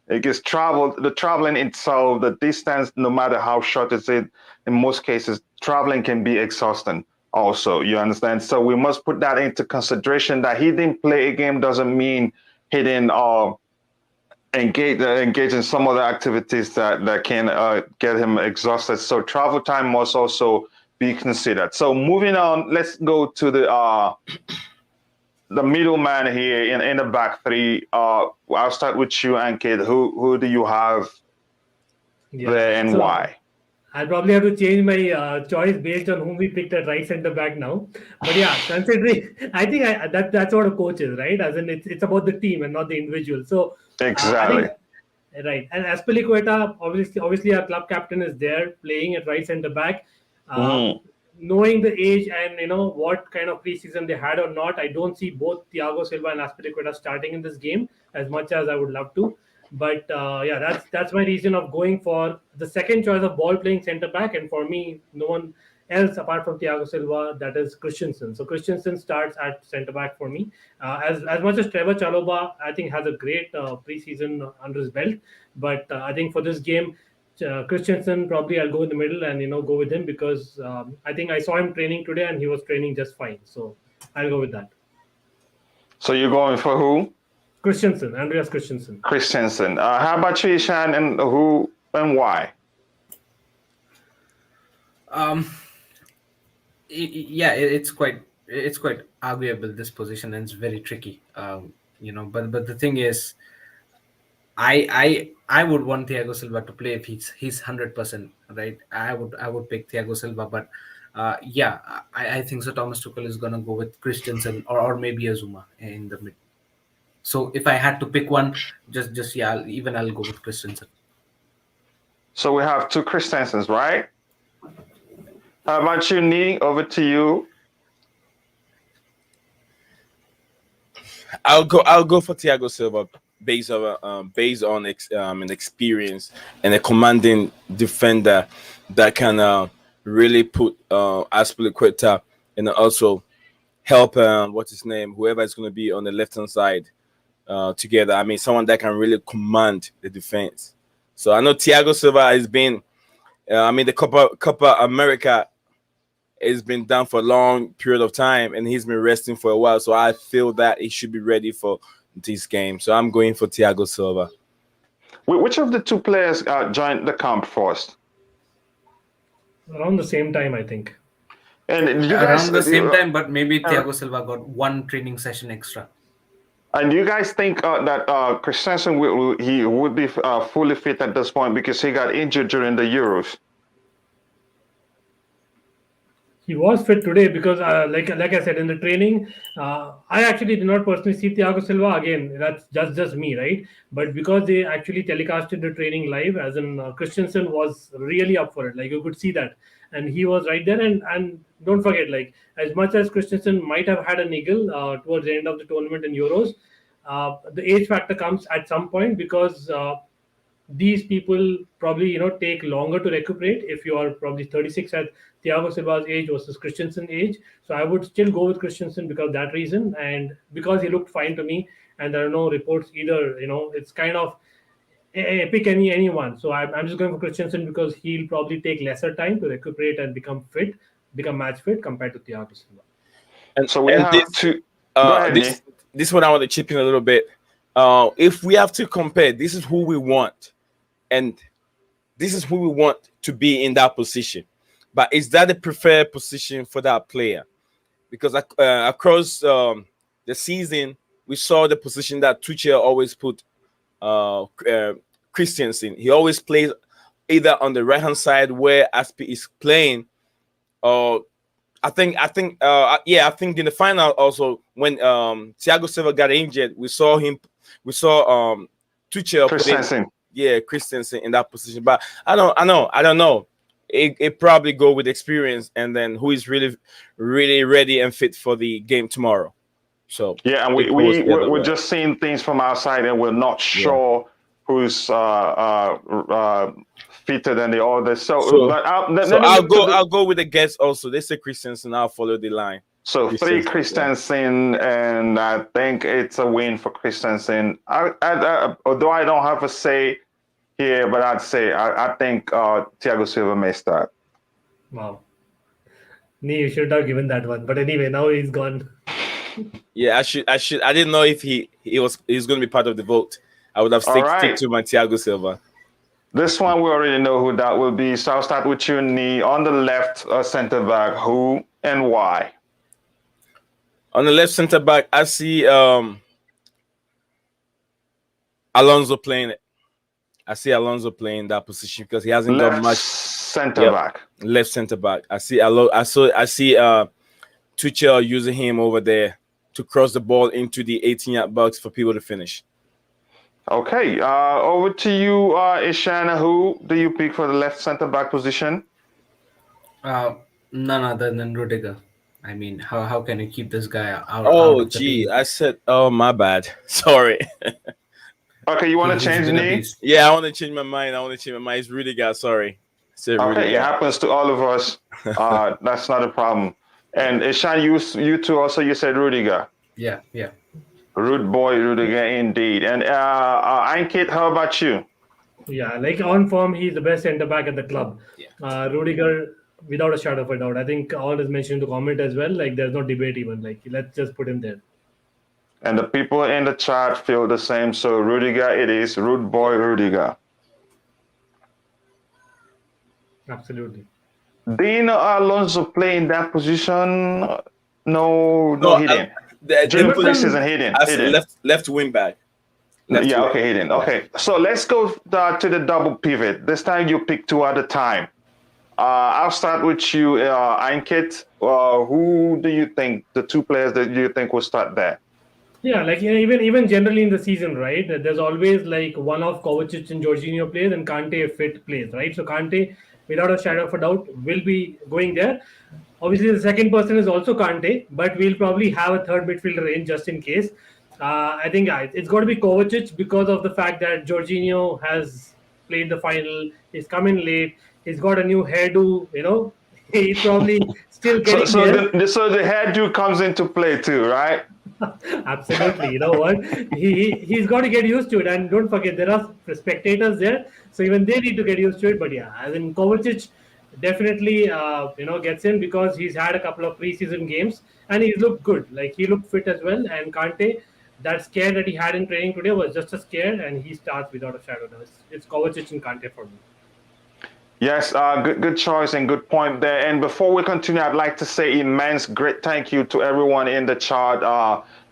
Because the traveling itself, the distance, no matter how short it's in most cases, traveling can be exhausting also, you understand? So we must put that into consideration that he didn't play a game doesn't mean he didn't engage in some other activities that can get him exhausted. So travel time must also be considered. So moving on, let's go to the middleman here in the back three. I'll start with you, Ankit. Who do you have there and why? I'll probably have to change my choice based on whom we picked at right center back now. But yeah, considering, I think that's what a coach is, right? As in, it's about the team and not the individual. So exactly. Right. And Aspilicueta, obviously our club captain is there playing at right center back. Knowing the age and what kind of preseason they had or not, I don't see both Thiago Silva and Aspilicueta starting in this game as much as I would love to. But yeah, that's my reason of going for the second choice of ball playing centre back, and for me, no one else apart from Thiago Silva, that is Christensen. So Christensen starts at centre back for me. As much as Trevor Chalobah, I think has a great preseason under his belt, but I think for this game, Christensen probably I'll go in the middle and go with him because I think I saw him training today and he was training just fine. So I'll go with that. So you're going for who? Christensen, Andreas Christensen. Christensen. How about you, Ishan, and who and why? Yeah, it's quite arguable, this position, and it's very tricky. But the thing is, I would want Thiago Silva to play if he's 100%, right. I would pick Thiago Silva, but yeah, I think so. Thomas Tuchel is gonna go with Christensen or maybe Azuma in the mid. So if I had to pick one, just yeah, I'll go with Christensen. So we have two Christensens, right? How about you, Nii? Over to you. I'll go for Thiago Silva based on an experience and a commanding defender that can really put Azpilicueta and also help what's his name, whoever is going to be on the left hand side together. I mean, someone that can really command the defense. So I know Thiago Silva has been, the Copa America has been done for a long period of time, and he's been resting for a while. So I feel that he should be ready for this game. So I'm going for Thiago Silva. Which of the two players joined the camp first? Around the same time, I think. And you around the same time, but maybe Thiago Silva got one training session extra. And do you guys think that Christensen he would be fully fit at this point because he got injured during the Euros? He was fit today because, like I said, in the training, I actually did not personally see Thiago Silva. Again, that's just me, right? But because they actually telecasted the training live, as in Christensen was really up for it. Like, you could see that. And he was right there. And don't forget, like, as much as Christensen might have had a niggle towards the end of the tournament in Euros, the age factor comes at some point because these people probably take longer to recuperate if you are probably 36 at Thiago Silva's age versus Christensen's age. So I would still go with Christensen because of that reason, and because he looked fine to me, and there are no reports either. It's kind of pick anyone. So I'm just going for Christensen because he'll probably take lesser time to recuperate and become match fit compared to Thiago Silva. And so we have to. Go ahead, this is what I want to chip in a little bit. If we have to compare, this is who we want. And this is who we want to be in that position. But is that the preferred position for that player? Because across the season, we saw the position that Tuchel always put Christensen. He always plays either on the right-hand side where Aspi is playing, or I think in the final also when Thiago Silva got injured, we saw Tuchel Christensen. Christensen in that position. But I don't know. It probably go with experience and then who is really, really ready and fit for the game tomorrow. So yeah, and we're just seeing things from outside, and we're not sure who's fitter than the others. So I'll go with the guess also. They say Christensen. I'll follow the line. So three Christensen, and I think it's a win for Christensen. Although I don't have a say here, but I'd say I think Thiago Silva may start. Wow. Nee, you should have given that one. But anyway, now he's gone. Yeah, I should. I didn't know if he's going to be part of the vote. I would have stick to my Thiago Silva. This one we already know who that will be. So I'll start with you, Nee. On the left center back, who and why? On the left center back, I see Alonso playing it. I see Alonso playing that position because he hasn't done much. Center back. Left center back. I see Tuchel using him over there to cross the ball into the 18-yard box for people to finish. Okay, over to you, Ishan. Who do you pick for the left center back position? None other than Rudiger. I mean, how can you keep this guy out? Oh, gee, I said, oh, my bad. Sorry. Okay, you want to change Nee? Yeah, I want to change my mind. It's Rudiger. Sorry. Okay, it happens to all of us. That's not a problem. And Ishan, you too also, you said Rudiger. Yeah. Rude boy Rudiger indeed. And Ankit, how about you? Yeah, like on form, he's the best centre back at the club. Yeah. Rudiger, without a shadow of a doubt. I think all is mentioned in the comment as well. Like, there's no debate even. Like, let's just put him there. And the people in the chat feel the same. So Rudiger it is. Rude boy Rudiger. Absolutely. Didn't Alonso play in that position? No, No, he didn't. the During position preseason, he didn't. as left wing back. Yeah, okay, he didn't. Okay, so let's go to the double pivot. This time you pick two at a time. I'll start with you, Ankit. Who do you think the two players that you think will start there? Yeah, like even generally in the season, right? There's always like one of Kovacic and Jorginho plays and Kante if fit plays, right? So Kante, without a shadow of a doubt, will be going there. Obviously, the second person is also Kante, but we'll probably have a third midfielder in just in case. I think it's got to be Kovacic because of the fact that Jorginho has played the final. He's come in late. He's got a new hairdo. He's probably still getting there. So the hairdo comes into play too, right? Absolutely. You know what? He's got to get used to it. And don't forget, there are spectators there. So even they need to get used to it. But yeah, as in Kovacic definitely, gets in because he's had a couple of preseason games and he's looked good. Like he looked fit as well. And Kante, that scare that he had in training today was just a scare and he starts without a shadow. It's Kovacic and Kante for me. Yes, good choice and good point there. And before we continue, I'd like to say immense great thank you to everyone in the chat.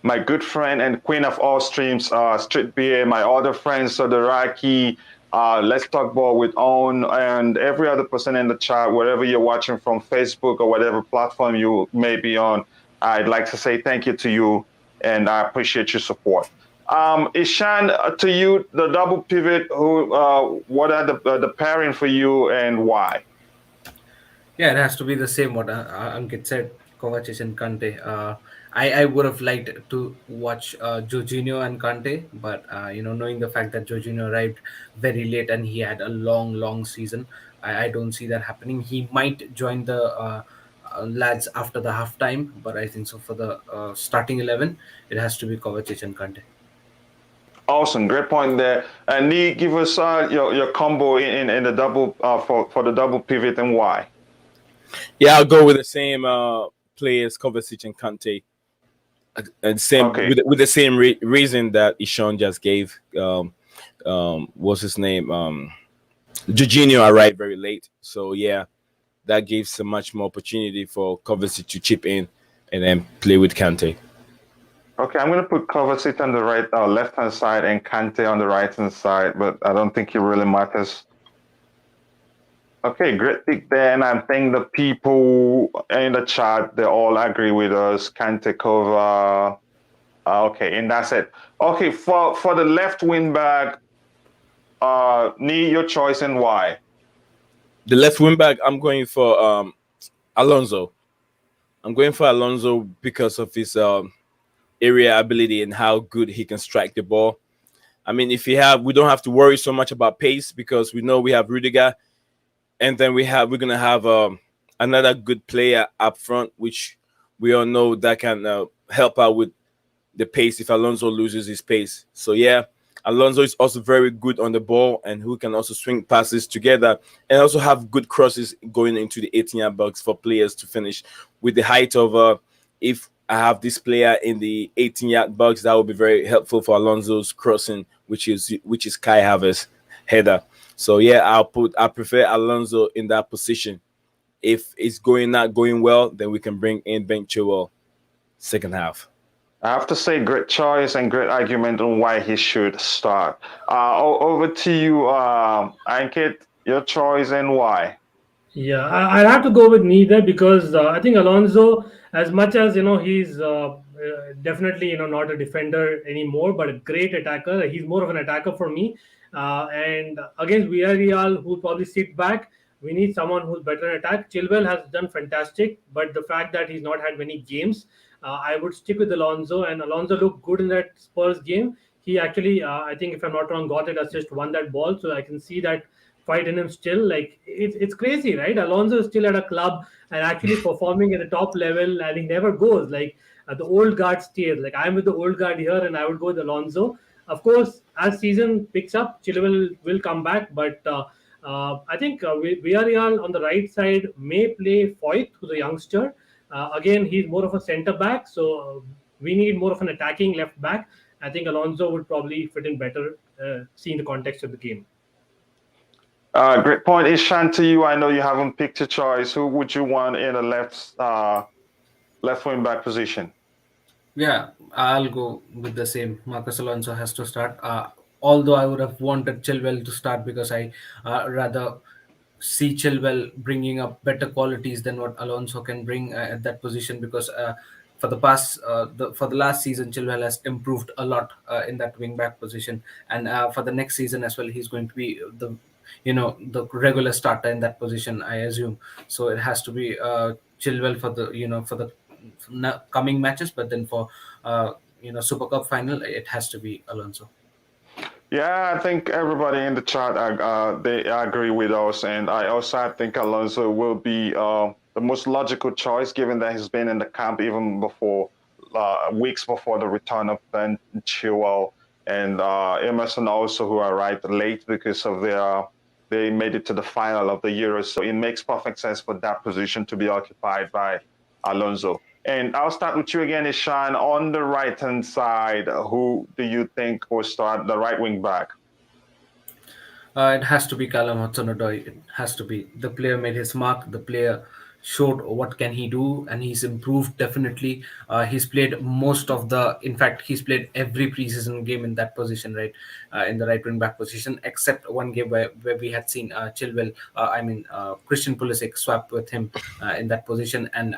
My good friend and queen of all streams, Street BA, my other friends, Sodaraki, Let's Talk Ball with Own, and every other person in the chat, wherever you're watching from, Facebook or whatever platform you may be on. I'd like to say thank you to you, and I appreciate your support. Ishan, to you, the double pivot. What are the pairing for you and why? Yeah, it has to be the same what Ankit said, Kovacic and Kante. I would have liked to watch Jorginho and Kante, but knowing the fact that Jorginho arrived very late and he had a long season, I don't see that happening. He might join the lads after the halftime, but I think so for the starting 11, it has to be Kovacic and Kante. Awesome, great point there. And Nii, give us your combo in the double for the double pivot and why. Yeah, I'll go with the same players, Kovacic and Kante, and same with the same reason that Ishan just gave. What's his name? Jorginho arrived very late, so yeah, that gives so much more opportunity for Kovacic to chip in and then play with Kante. Okay, I'm going to put Kovacic on the right, left-hand side and Kante on the right-hand side, but I don't think it really matters. Okay, great pick there, and I think the people in the chat, they all agree with us. Kante, Kova. Okay, and that's it. Okay, for the left wing back, Nii, your choice and why? The left wing back, I'm going for Alonso. I'm going for Alonso because of his area ability and how good he can strike the ball. I mean, we don't have to worry so much about pace because we know we have Rudiger, and then we're gonna have another good player up front, which we all know that can help out with the pace if Alonso loses his pace. So yeah, Alonso is also very good on the ball and who can also swing passes together and also have good crosses going into the 18-yard box for players to finish with the height of if I have this player in the 18-yard box, that would be very helpful for Alonso's crossing, which is Kai Havertz's header. So yeah, I prefer Alonso in that position. If it's not going well, then we can bring in Ben Chilwell second half. I have to say, great choice and great argument on why he should start. Over to you, Ankit, your choice and why. Yeah, I'll have to go with neither because I think Alonso, as much as he's definitely not a defender anymore, but a great attacker. He's more of an attacker for me. And against Villarreal, who probably sit back, we need someone who's better in attack. Chilwell has done fantastic, but the fact that he's not had many games, I would stick with Alonso. And Alonso looked good in that Spurs game. He actually, I think, if I'm not wrong, got an assist, won that ball. So I can see that fight in him still. Like it's crazy, right? Alonso is still at a club and actually performing at the top level, and he never goes. Like the old guard stays. Like I'm with the old guard here, and I would go with Alonso. Of course, as season picks up, Chilwell will come back, but I think Villarreal on the right side may play Foyth, who's a youngster. Again, he's more of a centre back, so we need more of an attacking left back. I think Alonso would probably fit in better, seeing the context of the game. Great point, Ishan. To you, I know you haven't picked your choice. Who would you want in a left wing back position? Yeah, I'll go with the same. Marcus Alonso has to start. Although I would have wanted Chilwell to start because I rather see Chilwell bringing up better qualities than what Alonso can bring at that position. Because for the last season, Chilwell has improved a lot in that wing back position, and for the next season as well, he's going to be the regular starter in that position, I assume. So it has to be Chilwell for the coming matches, but then for Super Cup final, it has to be Alonso. Yeah, I think everybody in the chat they agree with us, and I think Alonso will be the most logical choice, given that he's been in the camp even before weeks before the return of Ben Chilwell and Emerson also, who arrived late because of they made it to the final of the Euros, so it makes perfect sense for that position to be occupied by Alonso. And I'll start with you again, Ishan. On the right-hand side, who do you think will start the right wing back? It has to be Callum Hudson-Odoi. It has to be. The player made his mark. The player showed what can he do, and he's improved definitely. He's played in fact, he's played every preseason game in that position, right, in the right wing back position, except one game where we had seen Christian Pulisic swap with him in that position, and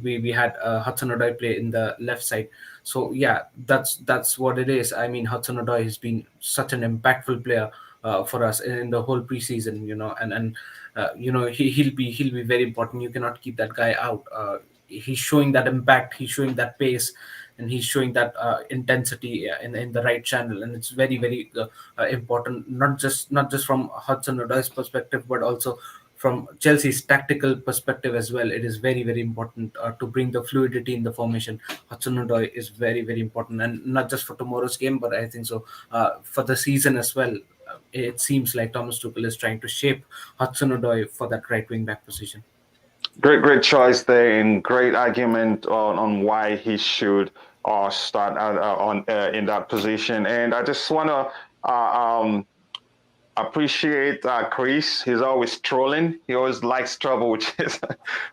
we had Hudson-Odoi play in the left side. So yeah, that's what it is. I mean, Hudson-Odoi has been such an impactful player for us in the whole preseason, he'll be very important. You cannot keep that guy out. He's showing that impact, he's showing that pace, and he's showing that intensity in the right channel, and it's very, very important, not just from Hudson-Odoi's perspective, but also from Chelsea's tactical perspective as well. It is very, very important to bring the fluidity in the formation. Hudson-Odoi is very, very important, and not just for tomorrow's game, but I think so for the season as well. It seems like Thomas Tuchel is trying to shape Hudson-Odoi for that right wing back position. Great choice there, and great argument on why he should start in that position. And I just want to appreciate Chris. He's always trolling. He always likes trouble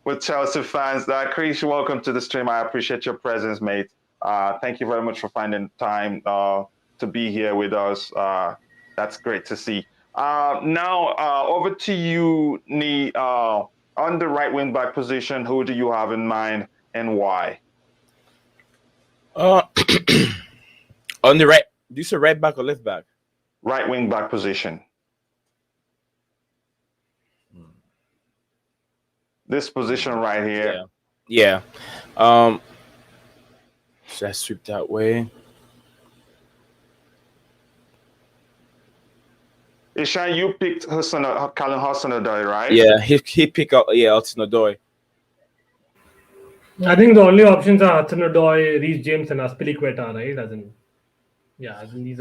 with Chelsea fans. Chris, welcome to the stream. I appreciate your presence, mate. Thank you very much for finding time to be here with us. That's great to see. Now, over to you, Nii. On the right wing back position, who do you have in mind and why? On the right, do you say right back or left back? Right wing back position. This position right here. Yeah. Should I sweep that way? Ishan, you picked Callum Hudson-Odoi, right? Yeah, he picked up Hudson-Odoi. I think the only options are Hudson-Odoi, Reece James, and Azpilicueta, right? These are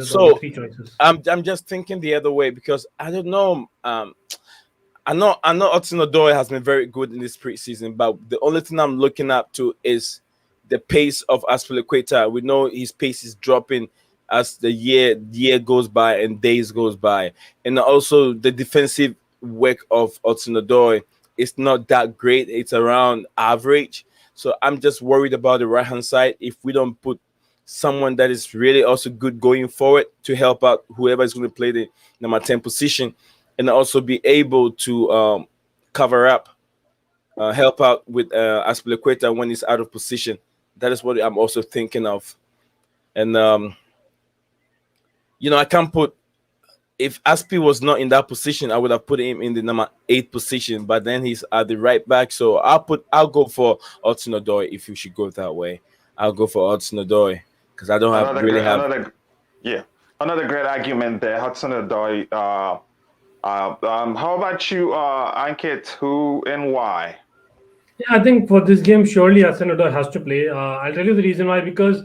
the three choices. I'm just thinking the other way because I don't know. I know Hudson-Odoi has been very good in this preseason, but the only thing I'm looking up to is the pace of Azpilicueta. We know his pace is dropping as the year goes by and days goes by, and also the defensive work of Hudson-Odoi is not that great. It's around average. So I'm just worried about the right hand side. If we don't put someone that is really also good going forward to help out whoever is going to play the number 10 position, and also be able to cover up, help out with Azpilicueta when he's out of position. That is what I'm also thinking of. And I can't put, if Aspi was not in that position, I would have put him in the number 8 position, but then he's at the right back. So I'll go for Hudson-Odoi if you should go that way. I'll go for Hudson-Odoi because I don't another great argument there, Hudson-Odoi. How about you, Ankit? Who and why? Yeah, I think for this game, surely Hudson-Odoi has to play. I'll tell you the reason why, because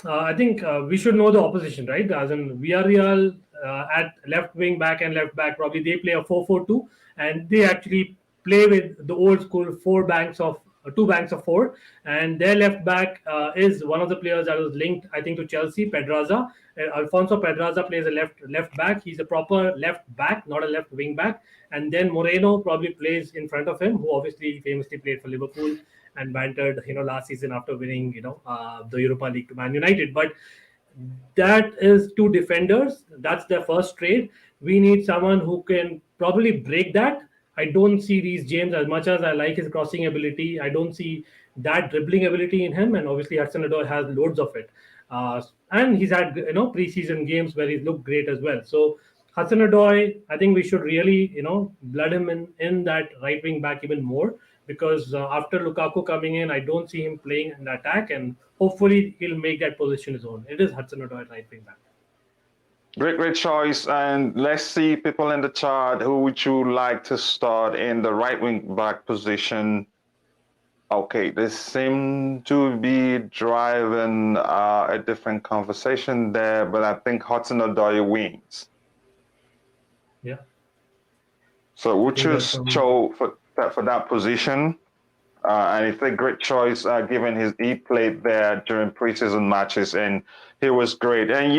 I think we should know the opposition, right? As in Villarreal at left wing back and left back, probably they play a 4-4-2, and they actually play with the old school 4 banks of two banks of four, and their left back is one of the players that was linked, I think, to Chelsea, Pedraza. Alfonso Pedraza plays a left back. He's a proper left back, not a left wing back. And then Moreno probably plays in front of him, who obviously famously played for Liverpool and bantered, last season after winning, the Europa League to Man United. But that is two defenders. That's their first trade. We need someone who can probably break that. I don't see Reece James, as much as I like his crossing ability, I don't see that dribbling ability in him. And obviously Hudson-Odoi has loads of it. And he's had preseason games where he's looked great as well. So Hudson-Odoi, I think we should really blood him in that right wing back even more, because after Lukaku coming in, I don't see him playing in the attack, and hopefully he'll make that position his own. It is Hudson-Odoi right wing back. Great choice. And let's see, people in the chat, who would you like to start in the right wing back position? Okay, they seem to be driving a different conversation there, but I think Hudson-Odoi wins. Yeah. So we'll choose Cho for that position. And it's a great choice given he played there during preseason matches and he was great. And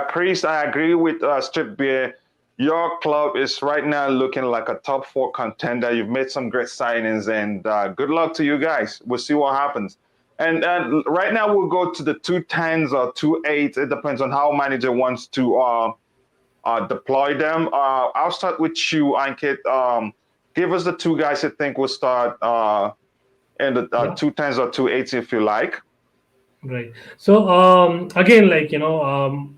Chris, I agree with Strip Beer. Your club is right now looking like a top 4 contender. You've made some great signings, and good luck to you guys. We'll see what happens. And right now we'll go to the 2-10s or 2-8s. It depends on how manager wants to deploy them. I'll start with you, Ankit. Give us the two guys you think will start in the 2-10s or 2-8s if you like. Right. So again,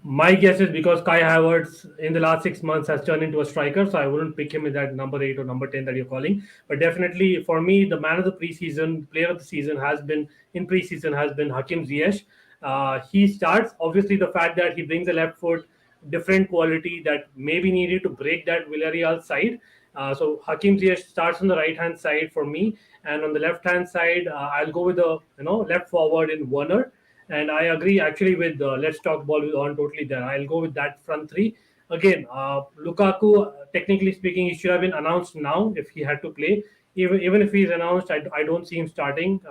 my guess is because Kai Havertz in the last 6 months has turned into a striker, so I wouldn't pick him in that number 8 or number 10 that you're calling. But definitely for me, the man of the preseason, player of the season has been Hakim Ziyech. He starts, obviously, the fact that he brings a left foot, different quality that may be needed to break that Villarreal side. So Hakim Ziyech starts on the right hand side for me, and on the left hand side, I'll go with the left forward in Werner. And I agree actually with Let's Talk Ball with on totally there. I'll go with that front three. Again, Lukaku, technically speaking, he should have been announced now if he had to play. Even if he's announced, I don't see him starting.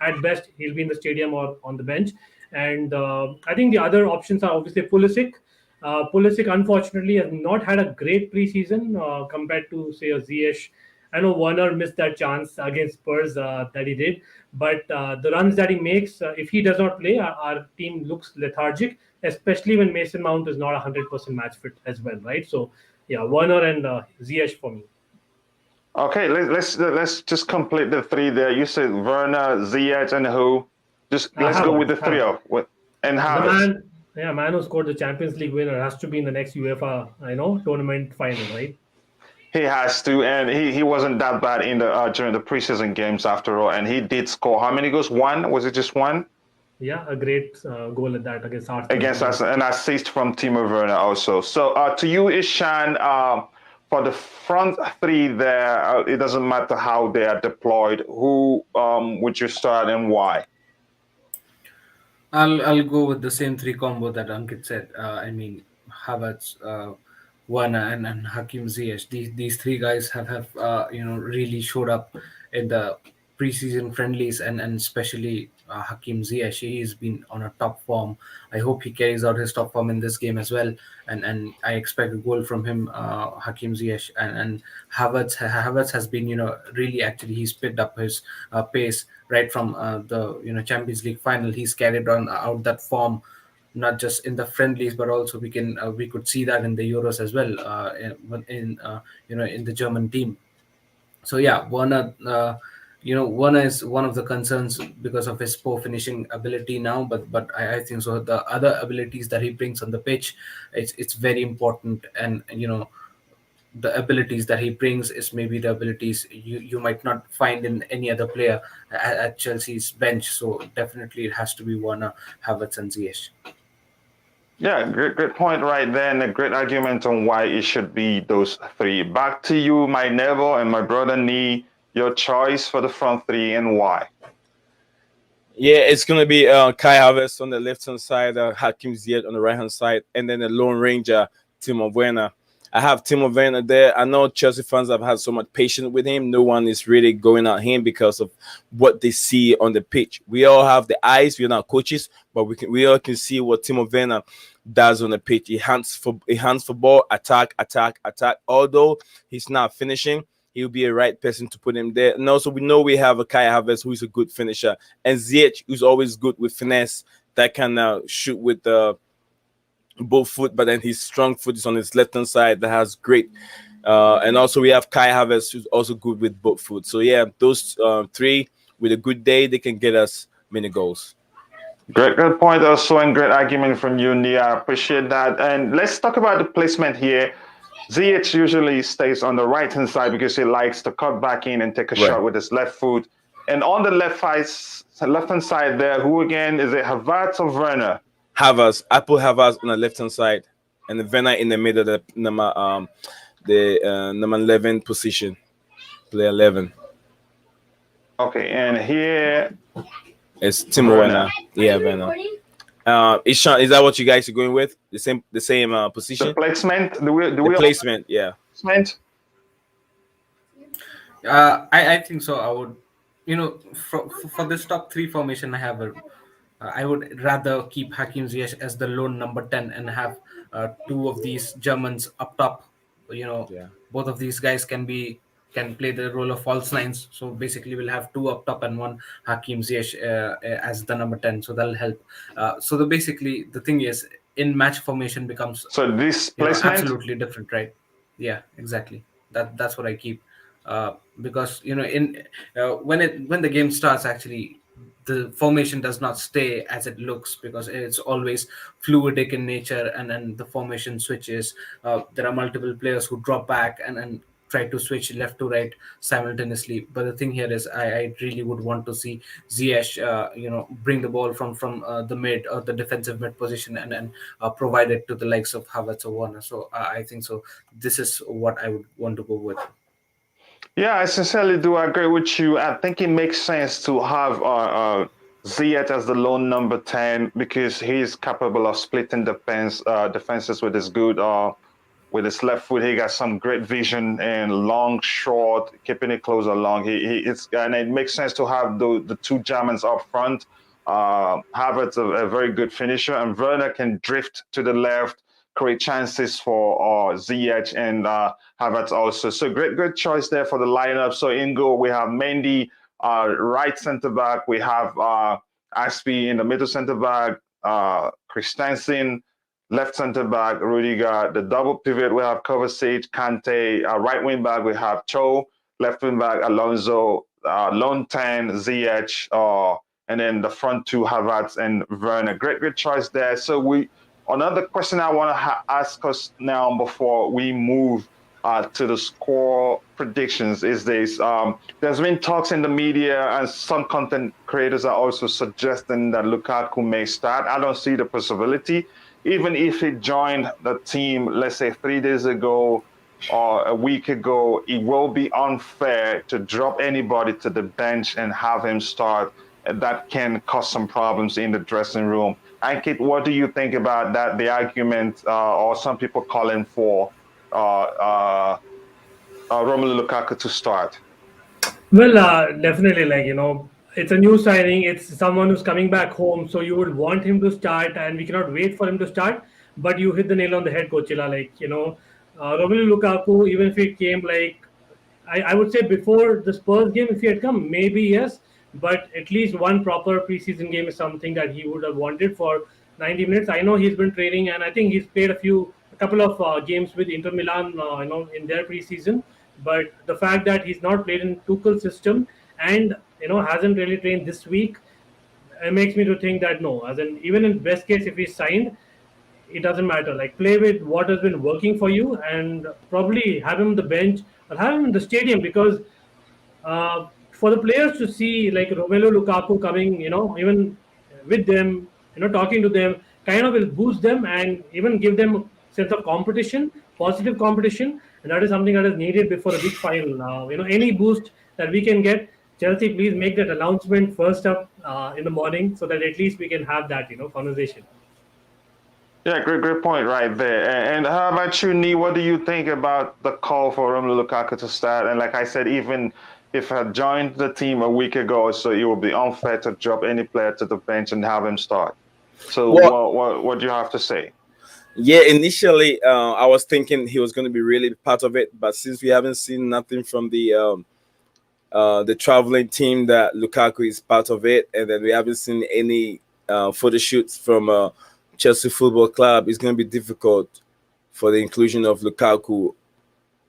At best, he'll be in the stadium or on the bench. And I think the other options are obviously Pulisic. Pulisic, unfortunately, has not had a great preseason compared to, say, a Ziyech. I know Werner missed that chance against Spurs that he did, but the runs that he makes, if he does not play, our team looks lethargic, especially when Mason Mount is not 100% match fit as well, right? So, yeah, Werner and Ziyech for me. Okay, let's just complete the three there. You said Werner, Ziyech, and who? Let's go with the three of and Havertz. Man who scored the Champions League winner has to be in the next UEFA, tournament final, right? He has to, and he wasn't that bad in the during the preseason games after all, and he did score. How many goals? One? Was it just one? Yeah, a great goal at that against Arsenal. Against us, an assist from Timo Werner also. So to you, Ishan, for the front three there, it doesn't matter how they are deployed. Who would you start and why? I'll go with the same three combo that Ankit said. Havertz, Werner, and Hakim Ziyech. These three guys have really showed up in the preseason friendlies, and especially Hakim Ziyech. He's been on a top form. I hope he carries out his top form in this game as well. And I expect a goal from him, Hakim Ziyech. And Havertz has been really actually he's picked up his pace right from the Champions League final. He's carried on out that form, not just in the friendlies, but also we could see that in the Euros as well, in the German team. So yeah, Werner is one of the concerns because of his poor finishing ability now, but I think so the other abilities that he brings on the pitch, it's very important. And the abilities that he brings is maybe the abilities you might not find in any other player at Chelsea's bench. So definitely it has to be Werner, Havertz, and Ziyech. Yeah, great point right there, and a great argument on why it should be those three. Back to you, my neighbor and my brother Nii. Your choice for the front three and why? Yeah, it's going to be Kai Havertz on the left-hand side, Hakim Ziyech on the right-hand side, and then the Lone Ranger, Timo Werner. I have Timo Werner there. I know Chelsea fans have had so much patience with him. No one is really going at him because of what they see on the pitch. We all have the eyes. We're not coaches, but we all can see what Timo Werner does on the pitch. He hunts for ball, attack. Although he's not finishing, he'll be a right person to put him there. And also, we know we have a Kai Havertz who's a good finisher, and Ziyech who's always good with finesse, that can shoot with both foot, but then his strong foot is on his left hand side. That has great. And also we have Kai Havertz who's also good with both foot. So yeah, those three with a good day, they can get us many goals. Great point also, and great argument from you, Nii. I appreciate that. And let's talk about the placement here. Ziyech usually stays on the right hand side because he likes to cut back in and take a shot with his left foot. And on the left hand side there, who again is it? Havertz or Werner? Havertz. I put Havertz on the left hand side, and the Werner in the middle, the number 11 position, player 11. Okay, and here it's Timo Werner. Yeah, Werner. Ishan, is that what you guys are going with? The same position. The placement. The placement. Yeah. Placement. I think so. I would, for this top three formation, I would rather keep Hakim Ziyech as the lone number 10 and have two of these Germans up top. Both of these guys can play the role of false nines. So basically, we'll have two up top and one Hakim Ziyech as the number 10. So that'll help. Basically, the thing is, in match formation becomes this placement absolutely different, right? Yeah, exactly. That's what I keep. Because when the game starts, actually the formation does not stay as it looks because it's always fluidic in nature, and then the formation switches. There are multiple players who drop back and try to switch left to right simultaneously. But the thing here is, I really would want to see Ziyech, bring the ball from the mid or the defensive mid position and provide it to the likes of Havertz or Werner. So I think so. This is what I would want to go with. Yeah, I sincerely do agree with you. I think it makes sense to have Ziyech as the lone number 10 because he's capable of splitting defenses with his with his left foot. He got some great vision and long, short, keeping it close along. And it makes sense to have the two Germans up front. Havertz a very good finisher, and Werner can drift to the left, create chances for Ziyech and Havertz also. So great choice there for the lineup. So in goal, we have Mendy, right center back. We have Aspi in the middle center back, Christensen, left center back, Rudiger. The double pivot, we have Kovacic, Kante. Right wing back, we have Cho. Left wing back, Alonso. Lone 10, Ziyech. And then the front two, Havertz and Werner. Great choice there. So another question I want to ask us now before we move to the score predictions is this. There's been talks in the media, and some content creators are also suggesting that Lukaku may start. I don't see the possibility. Even if he joined the team, let's say 3 days ago or a week ago, it will be unfair to drop anybody to the bench and have him start. That can cause some problems in the dressing room. Ankit, what do you think about that? The argument, or some people calling for Romelu Lukaku to start? Well, definitely, it's a new signing. It's someone who's coming back home, so you would want him to start, and we cannot wait for him to start. But you hit the nail on the head, Coachella. Romelu Lukaku, even if he came, I would say before the Spurs game, if he had come, maybe yes. But at least one proper preseason game is something that he would have wanted for 90 minutes. I know he's been training, and I think he's played a couple of games with Inter Milan, in their preseason. But the fact that he's not played in Tuchel's system and hasn't really trained this week, it makes me to think that no, even in best case, if he's signed, it doesn't matter. Play with what has been working for you, and probably have him on the bench or have him in the stadium, because for the players to see Romelu Lukaku coming, even with them, talking to them, kind of will boost them and even give them a sense of competition, positive competition, and that is something that is needed before a big final. Any boost that we can get, Chelsea, please make that announcement first up in the morning so that at least we can have that, conversation. Yeah, great point right there. And how about you, Nee? What do you think about the call for Romelu Lukaku to start? And like I said, even if I joined the team a week ago or so, it would be unfair to drop any player to the bench and have him start. So Well, what do you have to say? yeah, initially I was thinking he was going to be really part of it, but since we haven't seen nothing from the traveling team that Lukaku is part of it, and then we haven't seen any photo shoots from Chelsea Football Club, it's going to be difficult for the inclusion of Lukaku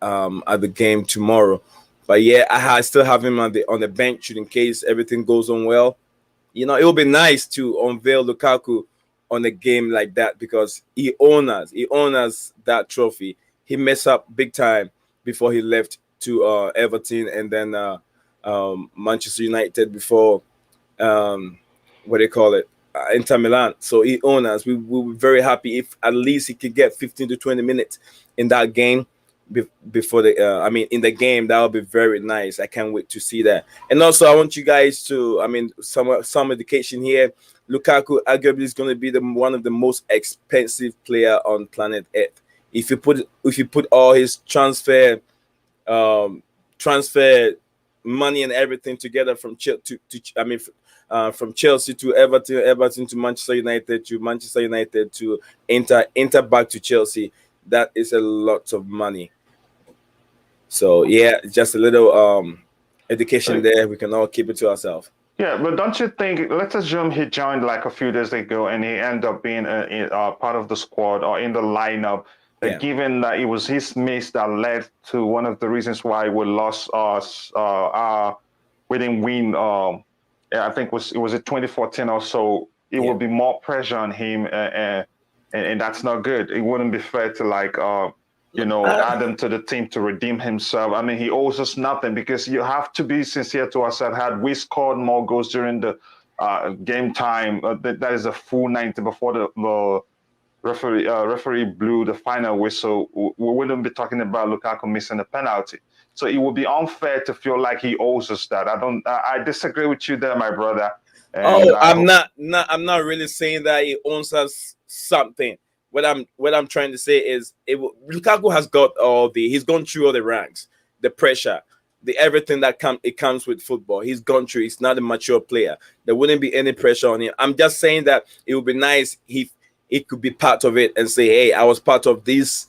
at the game tomorrow. But yeah, I still have him on the bench in case everything goes on well. It would be nice to unveil Lukaku on a game like that because he owns that trophy. He messed up big time before he left to Everton and then Manchester United before what they call it, Inter Milan. So he owns us. We will be very happy if at least he could get 15 to 20 minutes in that game before in the game. That would be very nice. I can't wait to see that. And also I want you guys to, some education here. Lukaku arguably is going to be the one of the most expensive player on planet Earth. If you put all his um transfer money and everything together from from Chelsea to Everton, Everton to Manchester United, to Manchester United to Inter back to Chelsea. That is a lot of money. So yeah, just a little education there. We can all keep it to ourselves. Yeah, but don't you think? Let's assume he joined like a few days ago, and he ended up being part of the squad or in the lineup. Yeah. Given that it was his miss that led to one of the reasons why we lost we didn't win. Yeah, I think it was 2014 or so. It Yeah. would be more pressure on him, and that's not good. It wouldn't be fair to add him to the team to redeem himself. I mean, he owes us nothing because you have to be sincere to ourselves. Had we scored more goals during the game time, that is a full 90 before the referee blew the final whistle, we wouldn't be talking about Lukaku missing a penalty. So it would be unfair to feel like he owes us that. I disagree with you there, my brother. And Oh, I'm not really saying that he owns us something. What I'm trying to say is Lukaku has got he's gone through all the ranks, the pressure, the everything that comes with football. He's gone through. He's not a mature player. There wouldn't be any pressure on him. I'm just saying that it would be nice if he could be part of it and say, "Hey, I was part of this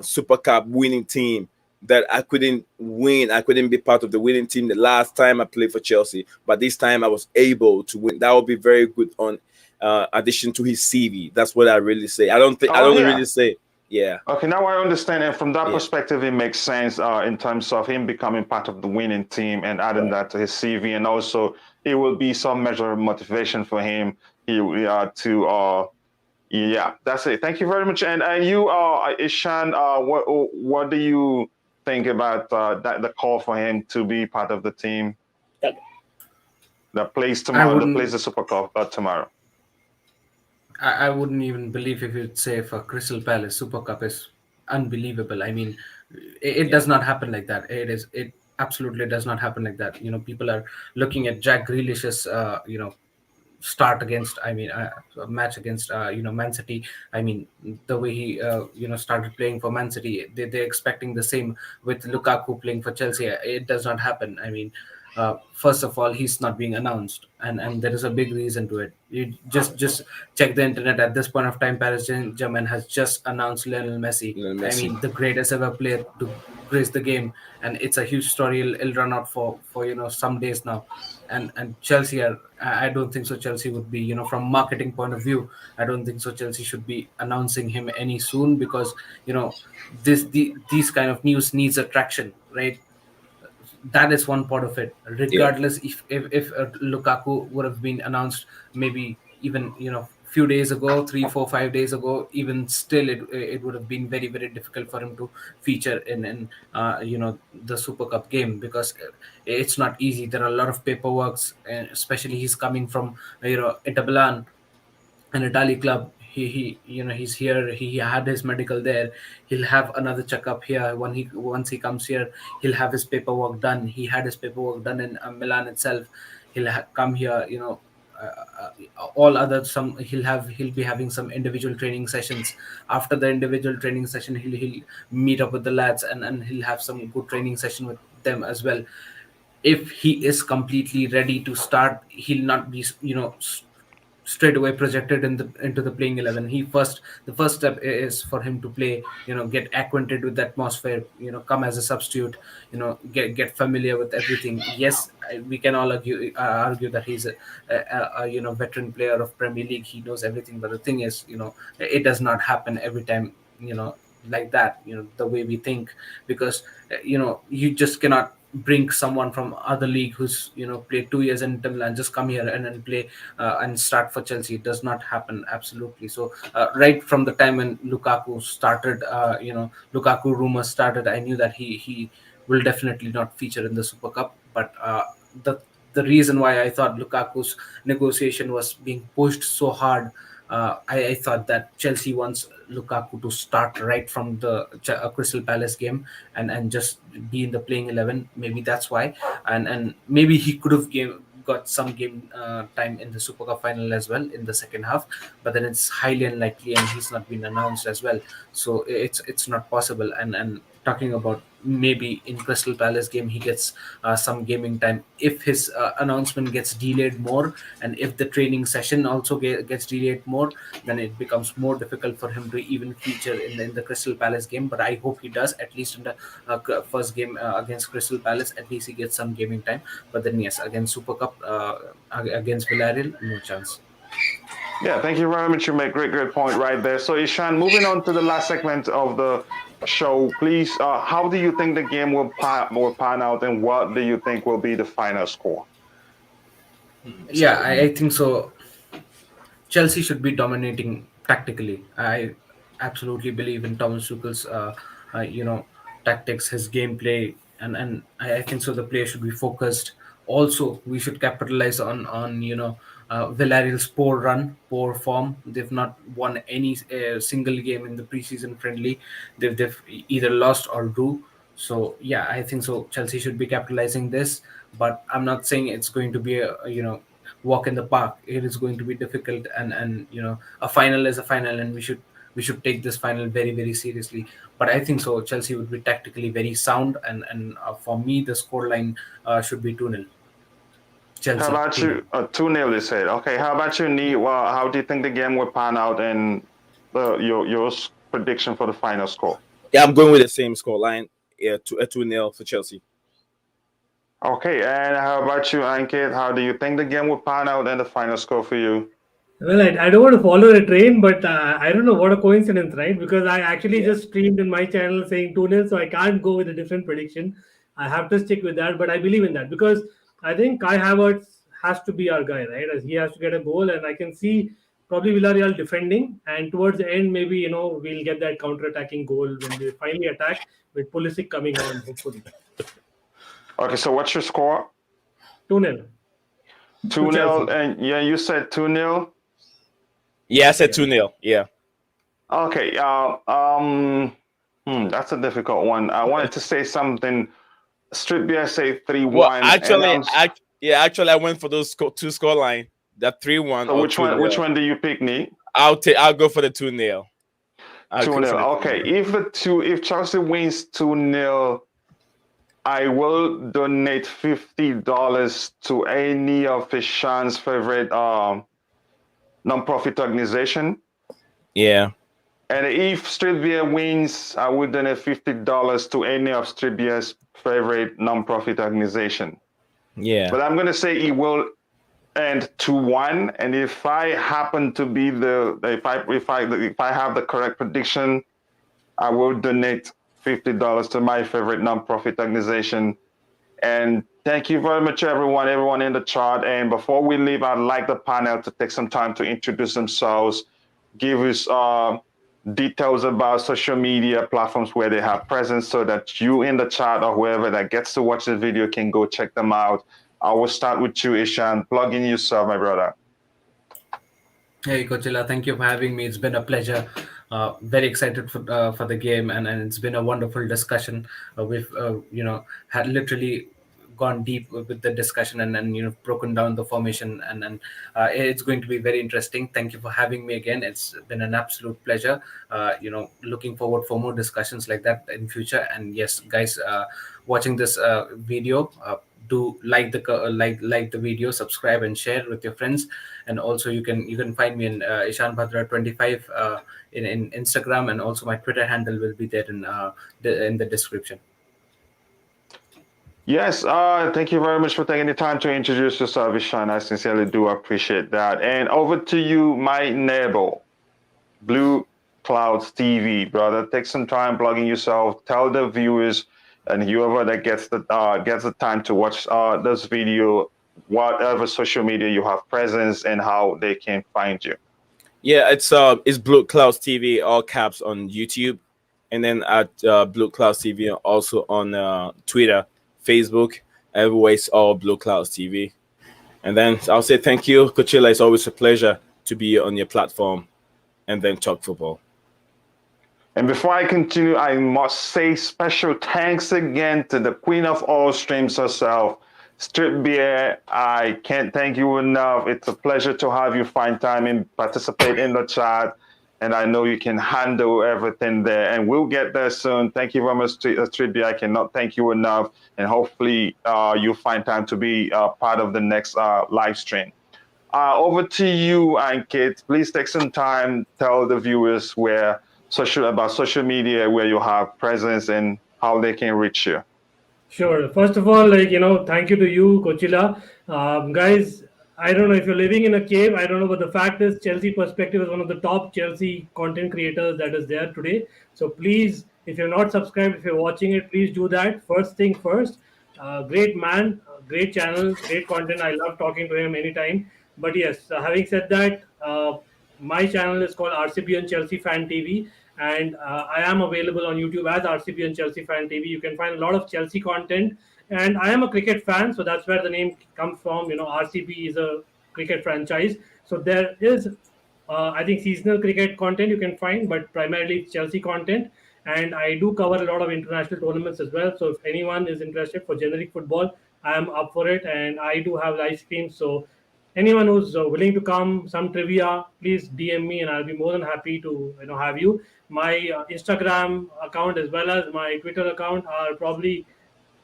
Super Cup winning team that I couldn't win. I couldn't be part of the winning team the last time I played for Chelsea, but this time I was able to win." That would be very good on addition to his CV. That's what I really say. I don't yeah. really say, yeah. Okay, now I understand, and from that Yeah. perspective, it makes sense in terms of him becoming part of the winning team and adding that to his CV, and also it will be some measure of motivation for him. Yeah, that's it. Thank you very much. And you, Ishan, what do you think about the call for him to be part of the team that plays tomorrow, that plays the Super Cup tomorrow? I wouldn't even believe if you'd say for Crystal Palace Super Cup is unbelievable. I mean, it does not happen like that. It absolutely does not happen like that. People are looking at Jack Grealish's start against, a match against Man City. I mean, the way he started playing for Man City, they're expecting the same with Lukaku playing for Chelsea. It does not happen. I mean, first of all, he's not being announced, and there is a big reason to it. You just check the internet. At this point of time, Paris Saint-Germain has just announced Lionel Messi. Lionel I Messi. mean, the greatest ever player to grace the game, and it's a huge story. It'll run out for some days now. And Chelsea are, I don't think so Chelsea would be, from marketing point of view, I don't think so Chelsea should be announcing him any soon, because these kind of news needs attraction, right? That is one part of it. Yeah. Regardless, if Lukaku would have been announced maybe even few days ago, 3 4 5 days ago, even still it would have been very very difficult for him to feature in the Super Cup game, because it's not easy. There are a lot of paperworks, and especially he's coming from Inter Milan, an Italy club. He's here. He had his medical there. He'll have another checkup here. Once he comes here, he'll have his paperwork done. He had his paperwork done in Milan itself. He'll come here. all other some he'll be having some individual training sessions. After the individual training session, he'll meet up with the lads, and he'll have some good training session with them as well. If he is completely ready to start, he'll not be straight away projected into the playing 11. The first step is for him to play, get acquainted with the atmosphere, come as a substitute, get familiar with everything. Yes, we can all argue that he's a veteran player of Premier League. He knows everything, but the thing is, it does not happen every time, like that, the way we think. Because you just cannot bring someone from other league who's played 2 years in Inter Milan, just come here and then play and start for Chelsea. It does not happen, absolutely. So right from the time when Lukaku started, Lukaku rumors started, I knew that he will definitely not feature in the Super Cup. But the the reason why I thought Lukaku's negotiation was being pushed so hard, I thought that Chelsea wants Lukaku to start right from the Crystal Palace game and just be in the playing 11. Maybe that's why, and maybe he could have got some game time in the Super Cup final as well in the second half, but then it's highly unlikely, and he's not been announced as well, so it's not possible. And talking about maybe in Crystal Palace game he gets some gaming time if his announcement gets delayed more, and if the training session also gets delayed more, then it becomes more difficult for him to even feature in the Crystal Palace game. But I hope he does, at least in the first game against Crystal Palace, at least he gets some gaming time. But then yes, against Super Cup, against Villarreal, no chance. Yeah, thank you very much. You make great point right there. So Ishan, moving on to the last segment of the show, please. How do you think the game will pan out, and what do you think will be the final score? Yeah, I think so. Chelsea should be dominating tactically. I absolutely believe in Thomas Tuchel's, tactics, his gameplay, and I think so. The player should be focused. Also, we should capitalize on Villarreal's poor run, poor form. They've not won any single game in the preseason friendly. They've either lost or drew. So yeah, I think so. Chelsea should be capitalizing this, but I'm not saying it's going to be a walk in the park. It is going to be difficult, and a final is a final, and we should take this final very, very seriously. But I think so Chelsea would be tactically very sound, and for me the scoreline should be 2-0 How Chelsea. about 2-0. you? 2-0, you said. Okay, how about you, Nii? Well, how do you think the game will pan out, and your prediction for the final score? Yeah, I'm going with the same score line. Yeah, 2-0 for Chelsea. Okay, and how about you, Ankit? How do you think the game will pan out, and the final score for you? Well, I don't want to follow the train, but I don't know, what a coincidence, right? Because I actually just streamed in my channel saying 2-0, so I can't go with a different prediction. I have to stick with that, but I believe in that because I think Kai Havertz has to be our guy, right? As he has to get a goal, and I can see probably Villarreal defending, and towards the end, maybe we'll get that counter-attacking goal when we finally attack with Pulisic coming on, hopefully. Okay, so what's your score? 2-0. 2-0, and yeah, you said 2-0. Yeah, I said 2-0. Yeah. Okay, that's a difficult one. I wanted to say something. Street Beer say 3-1. Well, actually, I went for those two score line. That 3-1. So or which one? 2-0. Which one do you pick, Nii? I'll go for the 2-0. 2-0. Okay, if Chelsea wins 2-0, I will donate $50 to any of Ishan's favorite non-profit organization. Yeah. And if Street Beer wins, I would donate $50 to any of Street Beer's favorite non-profit organization. Yeah. But I'm gonna say it will end 2-1. And if I happen to be if I have the correct prediction, I will donate $50 to my favorite non-profit organization. And thank you very much, everyone in the chat. And before we leave, I'd like the panel to take some time to introduce themselves, give us details about social media platforms where they have presence, so that you in the chat or whoever that gets to watch the video can go check them out. I will start with you, Ishan. Plug in yourself, my brother. Hey, Kochila, thank you for having me. It's been a pleasure. Very excited for the game, and it's been a wonderful discussion. We've had literally gone deep with the discussion and broken down the formation, and it's going to be very interesting. Thank you for having me again. It's been an absolute pleasure. Looking forward for more discussions like that in future. And yes, guys, watching this video, do like the video, subscribe and share with your friends. And also you can find me in Ishan Bhadra 25 in Instagram, and also my Twitter handle will be there in the description. Yes, thank you very much for taking the time to introduce yourself, Ishan. I sincerely do appreciate that. And over to you, my neighbor, Blue Clouds TV, brother. Take some time plugging yourself. Tell the viewers and whoever that gets the time to watch this video, whatever social media you have presence, and how they can find you. Yeah, it's Blue Clouds TV, all caps, on YouTube, and then at Blue Clouds TV also on Twitter, Facebook. Everywhere it's all Blue Clouds TV. And then I'll say thank you, Coachella. It's always a pleasure to be on your platform and then talk football. And before I continue, I must say special thanks again to the queen of all streams herself, Strip Beer. I can't thank you enough. It's a pleasure to have you find time and participate in the chat. And I know you can handle everything there. And we'll get there soon. Thank you very much, Strip Beer. I cannot thank you enough. And hopefully you'll find time to be part of the next live stream. Over to you, Ankit. Please take some time, tell the viewers about social media, where you have presence and how they can reach you. Sure. First of all, thank you to you, Coachella. Guys, I don't know if you're living in a cave. I don't know, but the fact is, Chelsea Perspective is one of the top Chelsea content creators that is there today. So please, if you're not subscribed, if you're watching it, please do that. First thing first. Great man, great channel, great content. I love talking to him anytime. But yes, having said that, my channel is called RCBian Chelsea Fan TV, and I am available on YouTube as RCBian Chelsea Fan TV. You can find a lot of Chelsea content, and I am a cricket fan, so that's where the name comes from. RCB is a cricket franchise, so there is, I think, seasonal cricket content you can find, but primarily it's Chelsea content. And I do cover a lot of international tournaments as well. So if anyone is interested for generic football, I am up for it, and I do have live streams. So anyone who's willing to come, some trivia, please DM me, and I'll be more than happy to have you. My Instagram account as well as my Twitter account are probably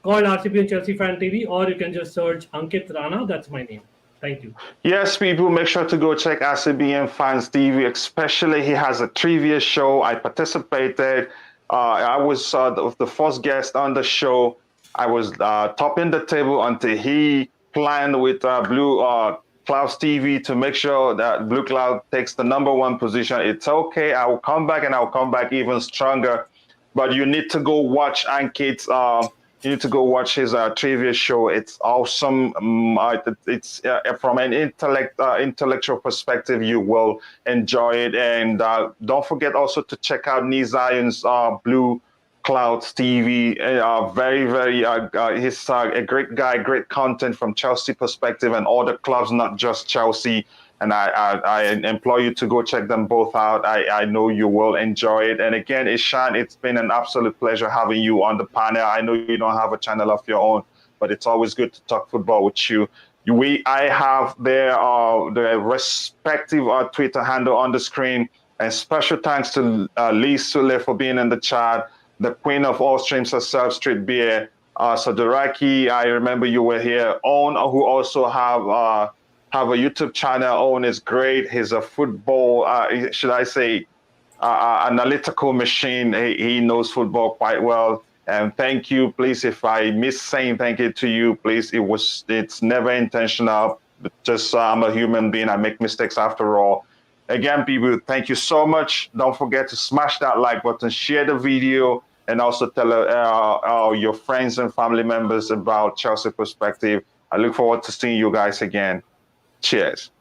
called RCBian Chelsea Fan TV, or you can just search Ankit Rana. That's my name. Thank you. Yes, people, make sure to go check RCBian Fans TV, especially he has a trivia show. I participated. I was the first guest on the show. I was topping the table until he planned with Blue Clouds TV to make sure that Blue Cloud takes the #1 position. It's okay. I will come back, and I'll come back even stronger. But you need to go watch Ankit's. You need to go watch his trivia show. It's awesome. It's from an intellectual perspective, you will enjoy it. And don't forget also to check out Nii Zion's Blue Clouds TV. He's a great guy, great content from Chelsea perspective and all the clubs, not just Chelsea. And I implore you to go check them both out. I know you will enjoy it. And again, Ishan, it's been an absolute pleasure having you on the panel. I know you don't have a channel of your own, but it's always good to talk football with you. I have their respective Twitter handle on the screen. And special thanks to Lee Sule for being in the chat, the queen of all streams herself, Street Beer. Sadoraki, I remember you were here. Own, who also have a YouTube channel. Owen is great. He's a football, should I say, analytical machine. He knows football quite well. And thank you, please. If I miss saying thank you to you, please. It's never intentional. Just I'm a human being. I make mistakes after all. Again, people, thank you so much. Don't forget to smash that like button, share the video, and also tell your friends and family members about Chelsea Perspective. I look forward to seeing you guys again. Cheers.